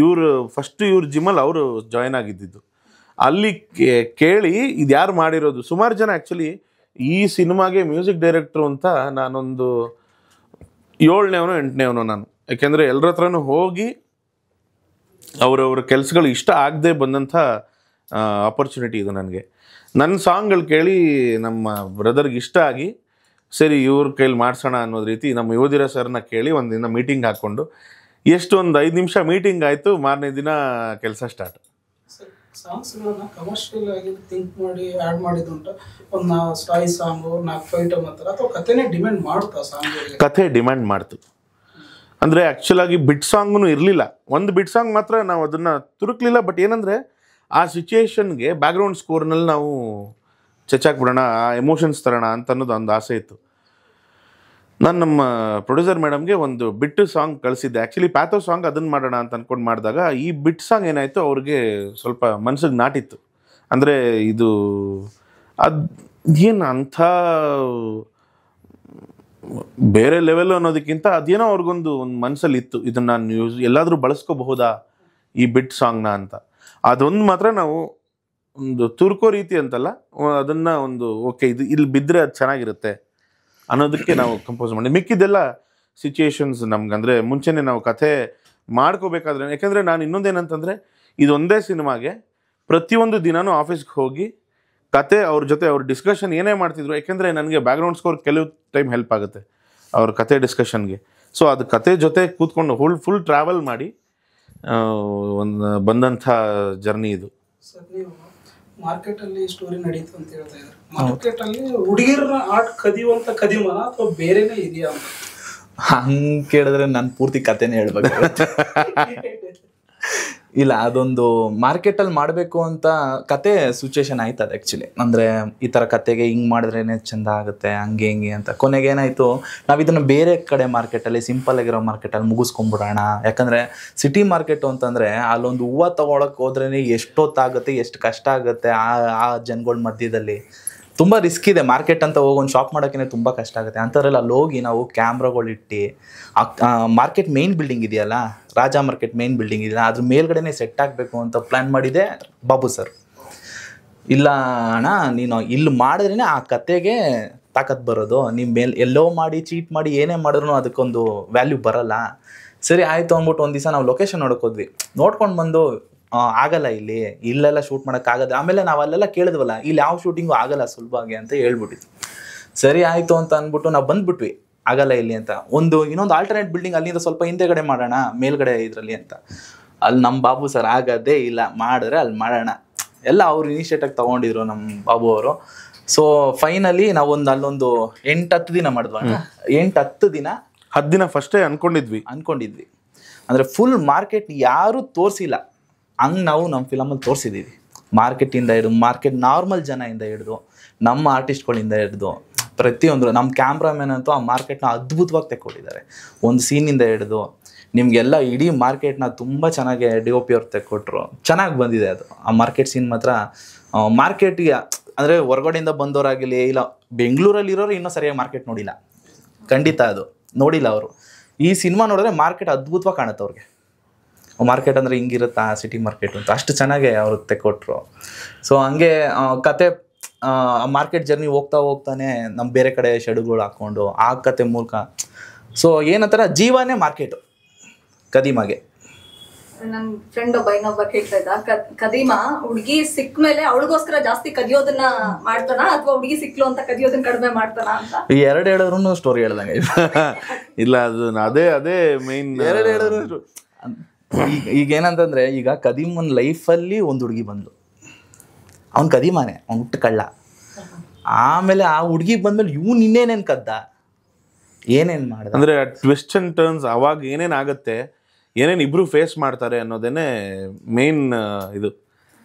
ಇವ್ರು ಜಿಮ್ಮಲ್ಲಿ ಅವರು ಜಾಯ್ನ್ ಆಗಿದ್ದಿದ್ದು. ಅಲ್ಲಿ ಕೇಳಿ ಇದು ಯಾರು ಮಾಡಿರೋದು, ಸುಮಾರು ಜನ ಆ್ಯಕ್ಚುಲಿ ಈ ಸಿನಿಮಾಗೆ ಮ್ಯೂಸಿಕ್ ಡೈರೆಕ್ಟ್ರು ಅಂತ ನಾನೊಂದು 7ನೇವನೋ 8ನೇವನೋ ನಾನು, ಯಾಕೆಂದರೆ ಎಲ್ಲರ ಹತ್ರನೂ ಹೋಗಿ ಅವರವ್ರ ಕೆಲಸಗಳು ಇಷ್ಟ ಆಗದೆ ಬಂದಂಥ ಆಪರ್ಚುನಿಟಿ ಇದು ನನಗೆ. ನನ್ನ ಸಾಂಗ್ಗಳು ಕೇಳಿ ನಮ್ಮ ಬ್ರದರ್ಗೆ ಇಷ್ಟ ಆಗಿ ಸರಿ ಇವ್ರ ಕೈಲಿ ಮಾಡಿಸೋಣ ಅನ್ನೋದು ರೀತಿ ನಮ್ಮ ಯುವದಿರ ಸರ್ನ ಕೇಳಿ ಒಂದಿನ ಮೀಟಿಂಗ್ ಹಾಕ್ಕೊಂಡು ಒಂದು 5 ನಿಮಿಷ ಮೀಟಿಂಗ್ ಆಯಿತು, ಮಾರನೇ ದಿನ ಕೆಲಸ ಸ್ಟಾರ್ಟ್. ಸಾಂಗ್ಸ್ಗಳನ್ನ ಕಮರ್ಷಿಯಲ್ ಆಗಿ ಥಿಂಕ್ ಮಾಡಿ ಆ್ಯಡ್ ಮಾಡಿದ್ದುಂಟು. ಒಂದು ಸ್ಟೈ ಸಾಂಗು 4 ಐಟಮ್ ಅಂತಾರೆ, ಅಥವಾ ಕಥೆನೇ ಡಿಮ್ಯಾಂಡ್ ಮಾಡುತ್ತಾ ಸಾಂಗ್? ಕಥೆ ಡಿಮ್ಯಾಂಡ್ ಮಾಡ್ತು. ಅಂದರೆ ಆ್ಯಕ್ಚುಲಾಗಿ ಬಿಟ್ ಸಾಂಗ್ನೂ ಇರಲಿಲ್ಲ, ಒಂದು ಬಿಟ್ ಸಾಂಗ್ ಮಾತ್ರ ನಾವು ಅದನ್ನು ತುರುಕ್ಲಿಲ್ಲ. ಬಟ್ ಏನಂದರೆ ಆ ಸಿಚುಯೇಷನ್ಗೆ ಬ್ಯಾಕ್ಗ್ರೌಂಡ್ ಸ್ಕೋರ್ನಲ್ಲಿ ನಾವು ಚಚ್ಚಾಕ್ಬಿಡೋಣ, ಆ ಎಮೋಷನ್ಸ್ ತರೋಣ ಅಂತ ಅನ್ನೋದು ಒಂದು ಆಸೆ ಇತ್ತು. ನಾನು ನಮ್ಮ ಪ್ರೊಡ್ಯೂಸರ್ ಮೇಡಮ್ಗೆ ಒಂದು ಬಿಟ್ಟು ಸಾಂಗ್ ಕಳಿಸಿದ್ದೆ. ಆ್ಯಕ್ಚುಲಿ ಪ್ಯಾಥೋ ಸಾಂಗ್ ಅದನ್ನು ಮಾಡೋಣ ಅಂತ ಅಂದ್ಕೊಂಡು ಮಾಡಿದಾಗ ಈ ಬಿಟ್ ಸಾಂಗ್ ಏನಾಯಿತು ಅವ್ರಿಗೆ ಸ್ವಲ್ಪ ಮನ್ಸಿಗೆ ನಾಟಿತ್ತು. ಅಂದರೆ ಇದು ಏನು ಅಂಥ ಬೇರೆ ಲೆವೆಲ್ ಅನ್ನೋದಕ್ಕಿಂತ ಅದೇನೋ ಅವ್ರಿಗೊಂದು ಮನಸ್ಸಲ್ಲಿ ಇತ್ತು, ಇದನ್ನು ನಾನು ಎಲ್ಲಾದರೂ ಬಳಸ್ಕೋಬಹುದಾ ಈ ಬಿಟ್ ಸಾಂಗ್ನ ಅಂತ. ಅದೊಂದು ಮಾತ್ರ ನಾವು ಒಂದು ತುರ್ಕೋ ರೀತಿ ಅಂತಲ್ಲ, ಅದನ್ನು ಒಂದು ಓಕೆ ಇದು ಇಲ್ಲಿ ಬಿದ್ದರೆ ಅದು ಚೆನ್ನಾಗಿರುತ್ತೆ ಅನ್ನೋದಕ್ಕೆ ನಾವು ಕಂಪೋಸ್ ಮಾಡಿ. ಮಿಕ್ಕಿದ್ದೆಲ್ಲ ಸಿಚುಯೇಷನ್ಸ್ ನಮ್ಗೆ, ಅಂದರೆ ಮುಂಚೆನೇ ನಾವು ಕಥೆ ಮಾಡ್ಕೋಬೇಕಾದ್ರೆ. ಯಾಕೆಂದರೆ ನಾನು ಇನ್ನೊಂದೇನಂತಂದರೆ ಇದೊಂದೇ ಸಿನಿಮಾಗೆ ಪ್ರತಿಯೊಂದು ದಿನವೂ ಆಫೀಸ್ಗೆ ಹೋಗಿ ಕತೆ ಅವ್ರ ಜೊತೆ ಅವ್ರ ಡಿಸ್ಕಷನ್ ಏನೇ ಮಾಡ್ತಿದ್ರು, ಯಾಕೆಂದರೆ ನನಗೆ ಬ್ಯಾಕ್ಗ್ರೌಂಡ್ ಸ್ಕೋರ್ ಕೆಲವು ಟೈಮ್ ಹೆಲ್ಪ್ ಆಗುತ್ತೆ ಅವ್ರ ಕತೆ ಡಿಸ್ಕಷನ್ಗೆ. ಸೊ ಅದು ಕತೆ ಜೊತೆ ಕೂತ್ಕೊಂಡು ಫುಲ್ ಟ್ರಾವೆಲ್ ಮಾಡಿ ಒಂದು ಬಂದಂಥ ಜರ್ನಿ ಇದು. ಸರ್, ನೀವು ಮಾರ್ಕೆಟಲ್ಲಿ ಸ್ಟೋರಿ ನಡೀತು ಅಂತ ಹೇಳ್ತಾ ಇದ್ದಾರೆ. ಮಾರ್ಕೆಟಲ್ಲಿ ಹುಡುಗಿರನ್ನ ಆರ್ಟ್ ಕದಿಯುವಂಥ ಕದಿಮನ ಅಥವಾ ಬೇರೆನೇ ಇದೆಯಾ ಅಂತ? ಹಂಗೆ ಕೇಳಿದ್ರೆ ನಾನು ಪೂರ್ತಿ ಕತೆನೇ ಹೇಳ್ಬೇಕು. ಇಲ್ಲ, ಅದೊಂದು ಮಾರ್ಕೆಟಲ್ಲಿ ಮಾಡಬೇಕು ಅಂತ ಕತೆ ಸಿಚುವೇಶನ್ ಆಯ್ತದ ಆ್ಯಕ್ಚುಲಿ. ಅಂದರೆ ಈ ಥರ ಕತೆಗೆ ಹಿಂಗೆ ಮಾಡಿದ್ರೇ ಚೆಂದ ಆಗುತ್ತೆ, ಹಂಗೆ ಹಿಂಗೆ ಅಂತ. ಕೊನೆಗೆ ಏನಾಯಿತು, ನಾವು ಇದನ್ನು ಬೇರೆ ಕಡೆ ಮಾರ್ಕೆಟಲ್ಲಿ ಸಿಂಪಲ್ ಆಗಿರೋ ಮಾರ್ಕೆಟಲ್ಲಿ ಮುಗಿಸ್ಕೊಂಬಿಡೋಣ. ಯಾಕಂದರೆ ಸಿಟಿ ಮಾರ್ಕೆಟು ಅಂತಂದರೆ ಅಲ್ಲೊಂದು ಹೂವು ತೊಗೊಳಕ್ಕೆ ಹೋದ್ರೇ ಎಷ್ಟೊತ್ತಾಗುತ್ತೆ, ಎಷ್ಟು ಕಷ್ಟ ಆಗುತ್ತೆ. ಆ ಜನಗಳ ಮಧ್ಯದಲ್ಲಿ ತುಂಬ ರಿಸ್ಕ್ ಇದೆ. ಮಾರ್ಕೆಟ್ ಅಂತ ಹೋಗಿ ಒಂದು ಶಾಪ್ ಮಾಡೋಕ್ಕೇ ತುಂಬ ಕಷ್ಟ ಆಗುತ್ತೆ. ಅಂಥದ್ರಲ್ಲಿ ಅಲ್ಲಿ ಹೋಗಿ ನಾವು ಕ್ಯಾಮ್ರಾಗಳಿಟ್ಟು ಮಾರ್ಕೆಟ್ ಮೇನ್ ಬಿಲ್ಡಿಂಗ್ ಇದೆಯಲ್ಲ, ರಾಜಾ ಮಾರ್ಕೆಟ್ ಮೇನ್ ಬಿಲ್ಡಿಂಗ್ ಇದೆಯಲ್ಲ, ಅದ್ರ ಮೇಲ್ಗಡೆನೇ ಸೆಟ್ ಆಗಬೇಕು ಅಂತ ಪ್ಲ್ಯಾನ್ ಮಾಡಿದೆ ಬಾಬು ಸರ್. ಇಲ್ಲ ಅಣ್ಣ, ನೀನು ಇಲ್ಲಿ ಮಾಡಿದ್ರೇ ಆ ಕತೆಗೆ ತಾಕತ್ ಬರೋದು, ನಿಮ್ಮ ಮೇಲೆ ಎಲ್ಲೋ ಮಾಡಿ ಚೀಟ್ ಮಾಡಿ ಏನೇ ಮಾಡಿದ್ರು ಅದಕ್ಕೊಂದು ವ್ಯಾಲ್ಯೂ ಬರೋಲ್ಲ. ಸರಿ ಆಯಿತು ಅಂದ್ಬಿಟ್ಟು ಒಂದು ದಿವಸ ನಾವು ಲೊಕೇಶನ್ ನೋಡ್ಕೋದ್ವಿ. ನೋಡ್ಕೊಂಡು ಬಂದು ಆಗಲ್ಲ, ಇಲ್ಲೆಲ್ಲ ಶೂಟ್ ಮಾಡೋಕ್ಕಾಗದೆ. ಆಮೇಲೆ ನಾವು ಅಲ್ಲೆಲ್ಲ ಕೇಳಿದ್ವಲ್ಲ, ಇಲ್ಲಿ ಯಾವ ಶೂಟಿಂಗು ಆಗಲ್ಲ ಸುಲಭವಾಗಿ ಅಂತ ಹೇಳ್ಬಿಟ್ಟಿದ್ವಿ. ಸರಿ ಆಯಿತು ಅಂತ ಅಂದ್ಬಿಟ್ಟು ನಾವು ಬಂದುಬಿಟ್ವಿ, ಆಗಲ್ಲ ಇಲ್ಲಿ ಅಂತ. ಇನ್ನೊಂದು ಆಲ್ಟರ್ನೇಟ್ ಬಿಲ್ಡಿಂಗ್ ಅಲ್ಲಿಂದ ಸ್ವಲ್ಪ ಹಿಂದೆಗಡೆ ಮಾಡೋಣ, ಮೇಲ್ಗಡೆ ಇದರಲ್ಲಿ ಅಂತ. ಅಲ್ಲಿ ನಮ್ಮ ಬಾಬು ಸರ್ ಆಗದೇ ಇಲ್ಲ, ಮಾಡಿದ್ರೆ ಅಲ್ಲಿ ಮಾಡೋಣ ಎಲ್ಲ ಅವ್ರು ಇನಿಷಿಯೇಟಾಗಿ ತೊಗೊಂಡಿದ್ರು ನಮ್ಮ ಬಾಬು ಅವರು. ಸೊ ಫೈನಲಿ ನಾವು ಅಲ್ಲೊಂದು 8-10 ದಿನ ಮಾಡಿದ್ವಿ. 8-10 ದಿನ 10 ದಿನ ಫಸ್ಟೇ ಅನ್ಕೊಂಡಿದ್ವಿ. ಅಂದರೆ ಫುಲ್ ಮಾರ್ಕೆಟ್ ಯಾರೂ ತೋರಿಸಿಲ್ಲ, ಹಂಗೆ ನಾವು ನಮ್ಮ ಫಿಲಮಲ್ಲಿ ತೋರಿಸಿದ್ದೀವಿ. ಮಾರ್ಕೆಟಿಂದ ಹಿಡಿದು, ಮಾರ್ಕೆಟ್ ನಾರ್ಮಲ್ ಜನದಿಂದ ಹಿಡಿದು, ನಮ್ಮ ಆರ್ಟಿಸ್ಟ್ಗಳಿಂದ ಹಿಡಿದು ಪ್ರತಿಯೊಂದು. ನಮ್ಮ ಕ್ಯಾಮ್ರಾಮನ್ ಅಂತೂ ಆ ಮಾರ್ಕೆಟ್ನ ಅದ್ಭುತವಾಗಿ ತೆಕ್ಕೊಟ್ಟಿದ್ದಾರೆ. ಒಂದು ಸೀನಿಂದ ಹಿಡಿದು ನಿಮಗೆಲ್ಲ ಇಡೀ ಮಾರ್ಕೆಟ್ನ ತುಂಬ ಚೆನ್ನಾಗಿ DOP ಅವ್ರು ತೆಕ್ಕೊಟ್ರು. ಚೆನ್ನಾಗಿ ಬಂದಿದೆ ಅದು. ಆ ಮಾರ್ಕೆಟ್ ಸೀನ್ ಮಾತ್ರ ಮಾರ್ಕೆಟಿಗೆ, ಅಂದರೆ ಹೊರಗಡೆಯಿಂದ ಬಂದವರಾಗಲಿ, ಇಲ್ಲ ಬೆಂಗಳೂರಲ್ಲಿರೋರು ಇನ್ನೂ ಸರಿಯಾಗಿ ಮಾರ್ಕೆಟ್ ನೋಡಿಲ್ಲ, ಖಂಡಿತ ಅದು ನೋಡಿಲ್ಲ ಅವರು. ಈ ಸಿನಿಮಾ ನೋಡಿದ್ರೆ ಮಾರ್ಕೆಟ್ ಅದ್ಭುತವಾಗಿ ಕಾಣುತ್ತೆ ಅವ್ರಿಗೆ. ಮಾರ್ಕೆಟ್ ಅಂದರೆ ಹಿಂಗಿರುತ್ತಾ ಸಿಟಿ ಮಾರ್ಕೆಟ್ ಅಂತ, ಅಷ್ಟು ಚೆನ್ನಾಗೆ ಅವರು ತೆಕ್ಕೊಟ್ರು. ಸೊ ಹಂಗೆ ಕತೆ ಮಾರ್ಕೆಟ್ ಜರ್ನಿ ಹೋಗ್ತಾನೆ ನಮ್ಮ ಬೇರೆ ಕಡೆ ಶೆಡ್ಗಳು ಹಾಕ್ಕೊಂಡು ಆ ಕತೆ ಮೂಲಕ. ಸೊ ಏನಂತಾರ ಜೀವನೇ ಮಾರ್ಕೆಟು ಕದೀಮಾಗೆ. ನನ್ನ ಫ್ರೆಂಡ್ ಇನ್ನೊಬ್ಬ ಕೇಳ್ತಾ ಇದ್ದ, ಕದೀಮಾ ಹುಡುಗಿ ಸಿಕ್ಕ ಮೇಲೆ ಅವಳಿಗೋಸ್ಕರ ಜಾಸ್ತಿ ಕದಿಯೋದನ್ನ ಮಾಡ್ತಾನ ಅಥವಾ ಹುಡುಗಿ ಸಿಕ್ಲು ಅಂತ ಕದಿಯೋದನ್ನ ಕಡಿಮೆ ಮಾಡ್ತಾನ ಅಂತ? ಎರಡು ಹೇಳಿದ್ರು ಸ್ಟೋರಿ ಹೇಳ್ದಂಗೆ. ಇಲ್ಲ, ಅದು ಅದೇ ಮೇನ್. ಎರಡು ಹೇಳಿದ್ರು. ಈಗ ಏನಂತಂದ್ರೆ, ಈಗ ಕದೀಮನ್ ಲೈಫಲ್ಲಿ ಒಂದು ಹುಡುಗಿ ಬಂದು, ಅವ್ನು ಕದೀಮಾನೆ, ಅವ್ನು ಹುಟ್ಟು ಕಳ್ಳ. ಆಮೇಲೆ ಆ ಹುಡುಗಿ ಬಂದ್ಮೇಲೆ ಇವ್ನು ಇನ್ನೇನೇನು ಕದ್ದ, ಏನೇನು ಮಾಡ್ದ, ಅಂದರೆ ಟ್ವಿಸ್ಟ್ ಅಂಡ್ ಟರ್ನ್ಸ್ ಅವಾಗ ಏನೇನಾಗುತ್ತೆ, ಏನೇನು ಇಬ್ರು ಫೇಸ್ ಮಾಡ್ತಾರೆ ಅನ್ನೋದೇನೆ ಮೇನ್ ಇದು.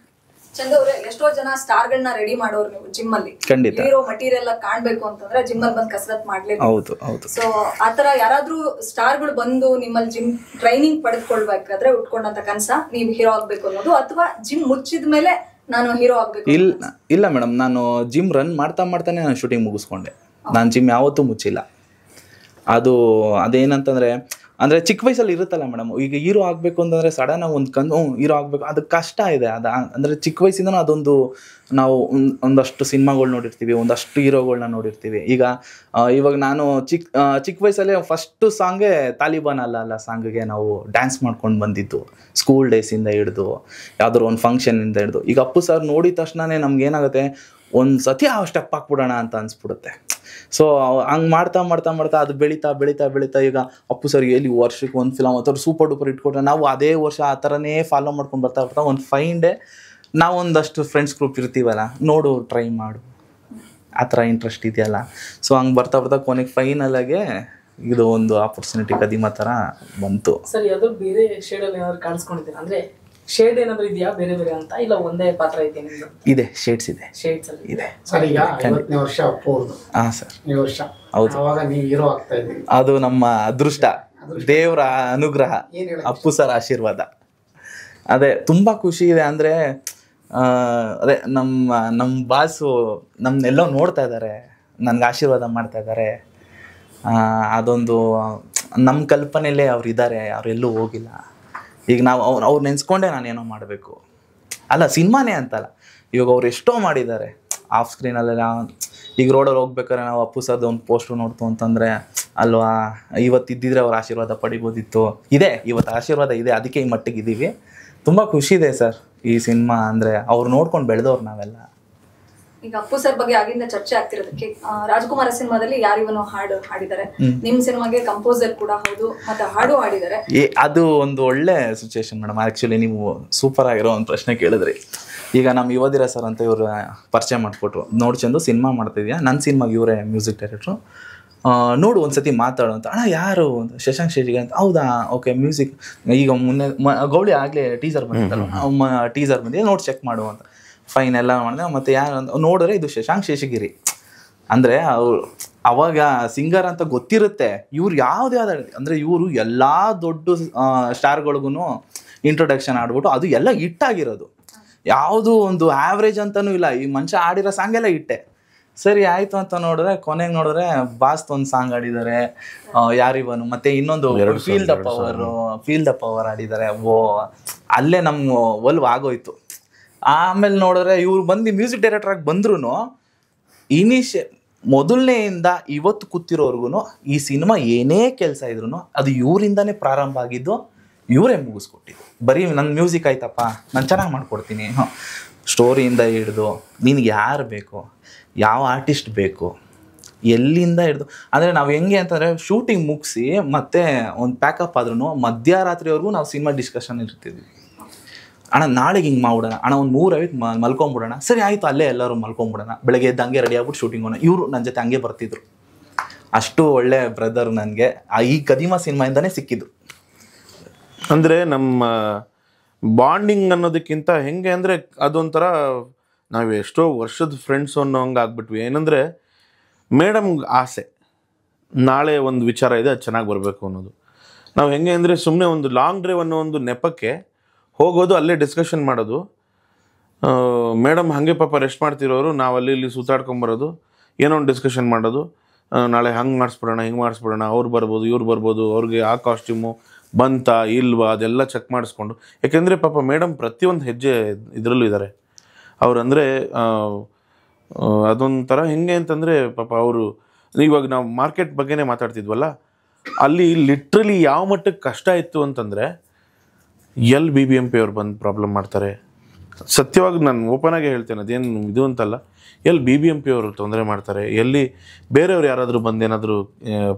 ಚಂದ ಅವ್ರೆ, ಎಷ್ಟೋ ಜನ ಸ್ಟಾರ್ಗಳನ್ನ ರೆಡಿ ಮಾಡೋರು ನೀವು ಜಿಮ್ ಅಲ್ಲಿ. ಖಂಡಿತ. ಹೀರೋ ಮಟೀರಿಯಲ್ ಕಾಣ್ಬೇಕು ಅಂತಂದ್ರೆ ಜಿಮ್ ಅಲ್ಲಿ ಬಂದು ಕಸರತ್ ಮಾಡ್ಲೇಬೇಕು. ಹೌದು ಹೌದು. ಸೊ ಆತರ ಯಾರಾದ್ರೂ ಸ್ಟಾರ್ಗಳು ಬಂದು ನಿಮ್ಮಲ್ಲಿ ಜಿಮ್ ಟ್ರೈನಿಂಗ್ ಪಡೆದುಕೊಳ್ಬೇಕಾದ್ರೆ ಉಟ್ಕೊಂಡಂತ ಕನ್ಸ ನೀವು ಹೀರೋ ಆಗ್ಬೇಕು ಅನ್ನೋದು, ಅಥವಾ ಜಿಮ್ ಮುಚ್ಚಿದ ಮೇಲೆ ನಾನು ಹೀರೋ ಆಗ್ಬೇಕು? ಇಲ್ಲ ಮೇಡಮ್, ನಾನು ಜಿಮ್ ರನ್ ಮಾಡ್ತಾನೆ ನಾನು ಶೂಟಿಂಗ್ ಮುಗಿಸ್ಕೊಂಡೆ. ನಾನು ಜಿಮ್ ಯಾವತ್ತೂ ಮುಚ್ಚಿಲ್ಲ. ಅದೇನಂತಂದ್ರೆ ಅಂದರೆ ಚಿಕ್ಕ ವಯಸ್ಸಲ್ಲಿ ಇರುತ್ತಲ್ಲ ಮೇಡಮ್, ಈಗ ಹೀರೋ ಆಗಬೇಕು ಅಂತಂದರೆ ಸಡನ್ನಾಗಿ ಒಂದು ಹೀರೋ ಆಗಬೇಕು, ಅದು ಕಷ್ಟ ಇದೆ. ಅಂದರೆ ಚಿಕ್ಕ ವಯಸ್ಸಿಂದನೂ ಅದೊಂದು ನಾವು ಒಂದಷ್ಟು ಸಿನಿಮಾಗಳು ನೋಡಿರ್ತೀವಿ, ಒಂದಷ್ಟು ಹೀರೋಗಳನ್ನ ನೋಡಿರ್ತೀವಿ. ಇವಾಗ ನಾನು ಚಿಕ್ಕ ವಯಸ್ಸಲ್ಲೇ ಫಸ್ಟು ಸಾಂಗೇ ತಾಲಿಬಾನ್ ಅಲ್ಲ ಸಾಂಗ್ಗೆ ನಾವು ಡ್ಯಾನ್ಸ್ ಮಾಡ್ಕೊಂಡು ಬಂದಿದ್ದು, ಸ್ಕೂಲ್ ಡೇಸಿಂದ ಹಿಡಿದು ಯಾವ್ದಾದ್ರು ಒಂದು ಫಂಕ್ಷನಿಂದ ಹಿಡಿದು. ಈಗ ಅಪ್ಪು ಸರ್ ನೋಡಿದ ತಕ್ಷಣವೇ ನಮ್ಗೆ ಏನಾಗುತ್ತೆ, ಒಂದು ಸತಿ ಆ ಸ್ಟೆಪ್ ಹಾಕ್ಬಿಡೋಣ ಅಂತ ಅನ್ಸ್ಬಿಡುತ್ತೆ. ಸೊ ಹಂಗೆ ಮಾಡ್ತಾ ಅದು ಬೆಳೀತಾ ಈಗ ಅಪ್ಪು ಸರ್ ಎಲ್ಲಿ ವರ್ಷಕ್ಕೆ ಒಂದು ಫಿಲಮ್ ಅಥವಾ ಸೂಪರ್ ಡೂಪರ್ ಇಟ್ಕೊಟ್ರೆ ನಾವು ಅದೇ ವರ್ಷ ಆ ಥರನೇ ಫಾಲೋ ಮಾಡ್ಕೊಂಡು ಬರ್ತಾ ಒಂದು ಫೈನ್ ಡೇ ನಾವು ಒಂದಷ್ಟು ಫ್ರೆಂಡ್ಸ್ ಗ್ರೂಪ್ ಇರ್ತೀವಲ್ಲ, ನೋಡು ಟ್ರೈ ಮಾಡು, ಆ ಥರ ಇಂಟ್ರೆಸ್ಟ್ ಇದೆಯಲ್ಲ. ಸೊ ಹಂಗೆ ಬರ್ತಾ ಕೊನೆಗೆ ಫೈನಲಾಗೆ ಇದು ಒಂದು ಆಪರ್ಚುನಿಟಿ ಕದಿಮ ಥರ ಬಂತು. ಸರ್ ಅದು ಬೇರೆ ಶೇಡಲ್ಲಿ ಏನಾದ್ರು ಕಾಣಿಸ್ಕೊಂಡಿದ್ದೀರಾ? ಅಂದರೆ ಶೇಡ್ ಏನಾದ್ರು ಇದೆಯಾ ಬೇರೆ ಬೇರೆ ಅಂತ, ಇಲ್ಲ ಒಂದೇ ಪಾತ್ರ ಇದೆ ನಿಮ್ದು? ಇದೆ, ಶೇಡ್ಸ್ ಇದೆ. ಶೇಡ್ಸ್ ಅಲ್ಲಿ ಇದೆ ಸರ್. ಈಗ 50ನೇ ವರ್ಷ ಅಪ್ಪು ಅವ್ರದ್ದು. ಹಾಂ ಸರ್, ಈ ವರ್ಷ. ಹೌದು. ಅವಾಗ ನೀವು ಹೀರೋ ಆಗ್ತಾ ಇದ್ದೀವಿ. ಅದು ನಮ್ಮ ಅದೃಷ್ಟ, ದೇವರ ಅನುಗ್ರಹ, ಅಪ್ಪು ಸರ್ ಆಶೀರ್ವಾದ. ಅದೇ ತುಂಬ ಖುಷಿ ಇದೆ. ಅಂದರೆ ಅದೇ ನಮ್ಮ ಬಾಸು ನಮ್ಮನ್ನೆಲ್ಲೋ ನೋಡ್ತಾ ಇದ್ದಾರೆ, ನನಗೆ ಆಶೀರ್ವಾದ ಮಾಡ್ತಾ ಇದ್ದಾರೆ. ಅದೊಂದು ನಮ್ಮ ಕಲ್ಪನೆಯಲ್ಲೇ ಅವ್ರು ಇದ್ದಾರೆ, ಅವರೆಲ್ಲೂ ಹೋಗಿಲ್ಲ. ಈಗ ನಾವು ಅವ್ರು ನೆನೆಸ್ಕೊಂಡೆ ನಾನೇನೋ ಮಾಡಬೇಕು ಅಲ್ಲ, ಸಿನಿಮಾನೇ ಅಂತಲ್ಲ, ಇವಾಗ ಅವ್ರು ಎಷ್ಟೋ ಮಾಡಿದ್ದಾರೆ ಆಫ್ ಸ್ಕ್ರೀನಲ್ಲೆಲ್ಲ. ಈಗ ರೋಡಲ್ಲಿ ಹೋಗ್ಬೇಕಾದ್ರೆ ನಾವು ಅಪ್ಪು ಸರ್ದು ಒಂದು ಪೋಸ್ಟರ್ ನೋಡ್ತು ಅಂತಂದರೆ ಅಲ್ವಾ, ಇವತ್ತಿದ್ದಿದ್ರೆ ಅವ್ರ ಆಶೀರ್ವಾದ ಪಡಿಬೋದಿತ್ತು. ಇವತ್ತು ಆಶೀರ್ವಾದ ಇದೆ, ಅದಕ್ಕೆ ಈ ಮಟ್ಟಿಗೆ ಇದ್ದೀವಿ. ತುಂಬ ಖುಷಿ ಇದೆ ಸರ್ ಈ ಸಿನಿಮಾ. ಅಂದರೆ ಅವ್ರು ನೋಡ್ಕೊಂಡು ಬೆಳೆದವ್ರು ನಾವೆಲ್ಲ. ಈಗ ಅಪ್ಪು ಸರ್ ಬಗ್ಗೆ ಆಗಿಂದ ಚರ್ಚೆ ಆಗ್ತಿರೋದಕ್ಕೆ, ರಾಜ್ಕುಮಾರ ಸಿನಿಮಾದಲ್ಲಿ ಯಾರಿವನು ಹಾಡು ಹಾಡಿದ್ದಾರೆ, ನಿಮ್ ಸಿನಿಮಾಗೆ ಕಂಪೋಸರ್ ಕೂಡ ಹೌದು, ಮತ್ತೆ ಹಾಡು ಹಾಡಿದ್ದಾರೆ. ಅದು ಒಂದು ಒಳ್ಳೆ ಸಿಚುವೇಶನ್ ಮೇಡಮ್. ಆ್ಯಕ್ಚುಲಿ ನೀವು ಸೂಪರ್ ಆಗಿರೋ ಒಂದು ಪ್ರಶ್ನೆ ಕೇಳಿದ್ರಿ. ಈಗ ನಮ್ಮ ಯುವದಿರ ಸರ್ ಅಂತ ಇವರು ಪರಿಚಯ ಮಾಡಿಕೊಟ್ರು. ನೋಡ್ಚಂದು ಸಿನಿಮಾ ಮಾಡ್ತಿದ್ಯಾ, ನನ್ನ ಸಿನಿಮಾಗೆ ಇವರೇ ಮ್ಯೂಸಿಕ್ ಡೈರೆಕ್ಟ್ರು, ನೋಡು ಒಂದ್ಸತಿ ಮಾತಾಡು ಅಂತ. ಅಣ್ಣ ಯಾರು? ಶಶಾಂಕ್ ಶೇಷಿಗೆ ಅಂತ. ಹೌದಾ, ಓಕೆ. ಮ್ಯೂಸಿಕ್ ಈಗ ಮೊನ್ನೆ ಗೌಳಿ ಆಗಲೇ ಟೀಸರ್ ಬಂದಿತ್ತಲ್ಲ, ಟೀಸರ್ ಬಂದಿದೆ, ನೋಡಿ ಚೆಕ್ ಮಾಡು ಅಂತ. ಫೈನ್ ಎಲ್ಲ ಮಾಡಿದೆ. ಮತ್ತು ಯಾರು ಅಂತ ನೋಡಿದ್ರೆ ಇದು ಶಶಾಂಕ್ ಶೇಷಗಿರಿ. ಅಂದರೆ ಅವ್ರು ಅವಾಗ ಸಿಂಗರ್ ಅಂತ ಗೊತ್ತಿರುತ್ತೆ. ಇವ್ರು ಯಾವ್ದು ಅಂದರೆ ಇವರು ಎಲ್ಲ ದೊಡ್ಡ ಸ್ಟಾರ್ಗಳಿಗೂ ಇಂಟ್ರೊಡಕ್ಷನ್ ಆಡ್ಬಿಟ್ಟು ಅದು ಎಲ್ಲ ಹಿಟ್ಟಾಗಿರೋದು, ಯಾವುದು ಒಂದು ಆವ್ರೇಜ್ ಅಂತಲೂ ಇಲ್ಲ. ಈ ಮನುಷ್ಯ ಆಡಿರೋ ಸಾಂಗ್ ಎಲ್ಲ ಹಿಟ್ಟೆ. ಸರಿ ಆಯಿತು ಅಂತ ನೋಡಿದ್ರೆ ಕೊನೆಗೆ ನೋಡಿದ್ರೆ ಬಾಸ್ ಒಂದು ಸಾಂಗ್ ಆಡಿದ್ದಾರೆ, ಯಾರಿವನು, ಮತ್ತು ಇನ್ನೊಂದು ಫೀಲ್ ದ ಪವರ್ ಆಡಿದ್ದಾರೆ. ಅಲ್ಲೇ ನಮ್ಮ ಒಲ್ವ್ ಆಗೋಯ್ತು. ಆಮೇಲೆ ನೋಡಿದ್ರೆ ಇವ್ರು ಬಂದು ಮ್ಯೂಸಿಕ್ ಡೈರೆಕ್ಟರಾಗಿ ಬಂದ್ರೂ ಮೊದಲನೆಯಿಂದ ಇವತ್ತು ಕೂತಿರೋರ್ಗು ಈ ಸಿನಿಮಾ ಏನೇ ಕೆಲಸ ಇದ್ರು ಅದು ಇವರಿಂದನೇ ಪ್ರಾರಂಭ ಆಗಿದ್ದು, ಇವರೇ ಮುಗಿಸ್ಕೊಟ್ಟಿದ್ದು. ಬರೀ ನನ್ನ ಮ್ಯೂಸಿಕ್ ಆಯ್ತಪ್ಪ, ನಾನು ಚೆನ್ನಾಗಿ ಮಾಡ್ಕೊಡ್ತೀನಿ, ಸ್ಟೋರಿಯಿಂದ ಹಿಡಿದು ನಿನಗೆ ಯಾರು ಬೇಕು, ಯಾವ ಆರ್ಟಿಸ್ಟ್ ಬೇಕು, ಎಲ್ಲಿಂದ ಹಿಡಿದು. ಅಂದರೆ ನಾವು ಹೆಂಗೆ ಅಂತಂದರೆ ಶೂಟಿಂಗ್ ಮುಗಿಸಿ ಮತ್ತೆ ಒಂದು ಪ್ಯಾಕಪ್ ಆದ್ರೂ ಮಧ್ಯರಾತ್ರಿವರೆಗೂ ನಾವು ಸಿನಿಮಾ ಡಿಸ್ಕಷನ್ ಇರ್ತಿದ್ವಿ. ಅಣ್ಣ ನಾಳೆಗೆ ಹಿಂಗೆ ಮಾಡ್ಬಿಡೋಣ, ಅಣ್ಣ ಒಂದು 3:50 ಮಲ್ಕೊಂಬಿಡೋಣ. ಸರಿ ಆಯಿತು, ಅಲ್ಲೇ ಎಲ್ಲರೂ ಮಲ್ಕೊಂಬಿಡೋಣ. ಬೆಳಗ್ಗೆ ಎದ್ದು ಹಂಗೆ ರೆಡಿ ಆಗ್ಬಿಟ್ಟು ಶೂಟಿಂಗ್ ಹೋಗೋಣ. ಇವರು ನನ್ನ ಜೊತೆ ಹಂಗೆ ಬರ್ತಿದ್ರು. ಅಷ್ಟು ಒಳ್ಳೆ ಬ್ರದರ್ ನನಗೆ ಈ ಕದಿಮ ಸಿನಿಮಾಯಿಂದನೇ ಸಿಕ್ಕಿದ್ದು. ಅಂದರೆ ನಮ್ಮ ಬಾಂಡಿಂಗ್ ಅನ್ನೋದಕ್ಕಿಂತ ಹೆಂಗೆ ಅಂದರೆ ಅದೊಂಥರ ನಾವು ಎಷ್ಟೋ ವರ್ಷದ ಫ್ರೆಂಡ್ಸು ಅನ್ನೋ ಹಂಗೆ ಆಗ್ಬಿಟ್ವಿ. ಏನಂದರೆ ಮೇಡಮ್ಗೆ ಆಸೆ, ನಾಳೆ ಒಂದು ವಿಚಾರ ಇದೆ, ಅದು ಚೆನ್ನಾಗಿ ಬರಬೇಕು ಅನ್ನೋದು. ನಾವು ಹೆಂಗೆ ಅಂದರೆ ಸುಮ್ಮನೆ ಒಂದು ಲಾಂಗ್ ಡ್ರೈವ್ ಅನ್ನೋ ಒಂದು ನೆಪಕ್ಕೆ ಹೋಗೋದು, ಅಲ್ಲೇ ಡಿಸ್ಕಷನ್ ಮಾಡೋದು. ಮೇಡಮ್ ಹಾಗೆ ಪಾಪ ರೆಸ್ಟ್ ಮಾಡ್ತಿರೋರು, ನಾವು ಅಲ್ಲಿ ಇಲ್ಲಿ ಸುತ್ತಾಡ್ಕೊಂಬರೋದು, ಏನೋ ಒಂದು ಡಿಸ್ಕಷನ್ ಮಾಡೋದು. ನಾಳೆ ಹಂಗೆ ಮಾಡಿಸ್ಬಿಡೋಣ, ಹಿಂಗೆ ಮಾಡಿಸ್ಬಿಡೋಣ, ಅವ್ರು ಬರ್ಬೋದು, ಇವ್ರು ಬರ್ಬೋದು, ಅವ್ರಿಗೆ ಆ ಕಾಸ್ಟ್ಯೂಮು ಬಂತಾ ಇಲ್ವಾ ಅದೆಲ್ಲ ಚೆಕ್ ಮಾಡಿಸ್ಕೊಂಡು. ಯಾಕೆಂದರೆ ಪಾಪ ಮೇಡಮ್ ಪ್ರತಿಯೊಂದು ಹೆಜ್ಜೆ ಇದರಲ್ಲೂ ಇದ್ದಾರೆ. ಅವರಂದರೆ ಅದೊಂಥರ ಹೆಂಗೆ ಅಂತಂದರೆ ಪಾಪ ಅವರು, ಇವಾಗ ನಾವು ಮಾರ್ಕೆಟ್ ಬಗ್ಗೆನೇ ಮಾತಾಡ್ತಿದ್ವಲ್ಲ, ಅಲ್ಲಿ ಲಿಟ್ರಲಿ ಯಾವ ಮಟ್ಟಕ್ಕೆ ಕಷ್ಟ ಇತ್ತು ಅಂತಂದರೆ BBMP ಅವ್ರು ಬಂದು ಪ್ರಾಬ್ಲಮ್ ಮಾಡ್ತಾರೆ. ಸತ್ಯವಾಗಿ ನಾನು ಓಪನ್ ಆಗಿ ಹೇಳ್ತೇನೆ, ಅದೇನು ಇದು ಅಂತಲ್ಲ. BBMP ಅವರು ತೊಂದರೆ ಮಾಡ್ತಾರೆ, ಎಲ್ಲಿ ಬೇರೆಯವ್ರು ಯಾರಾದರೂ ಬಂದು ಏನಾದರೂ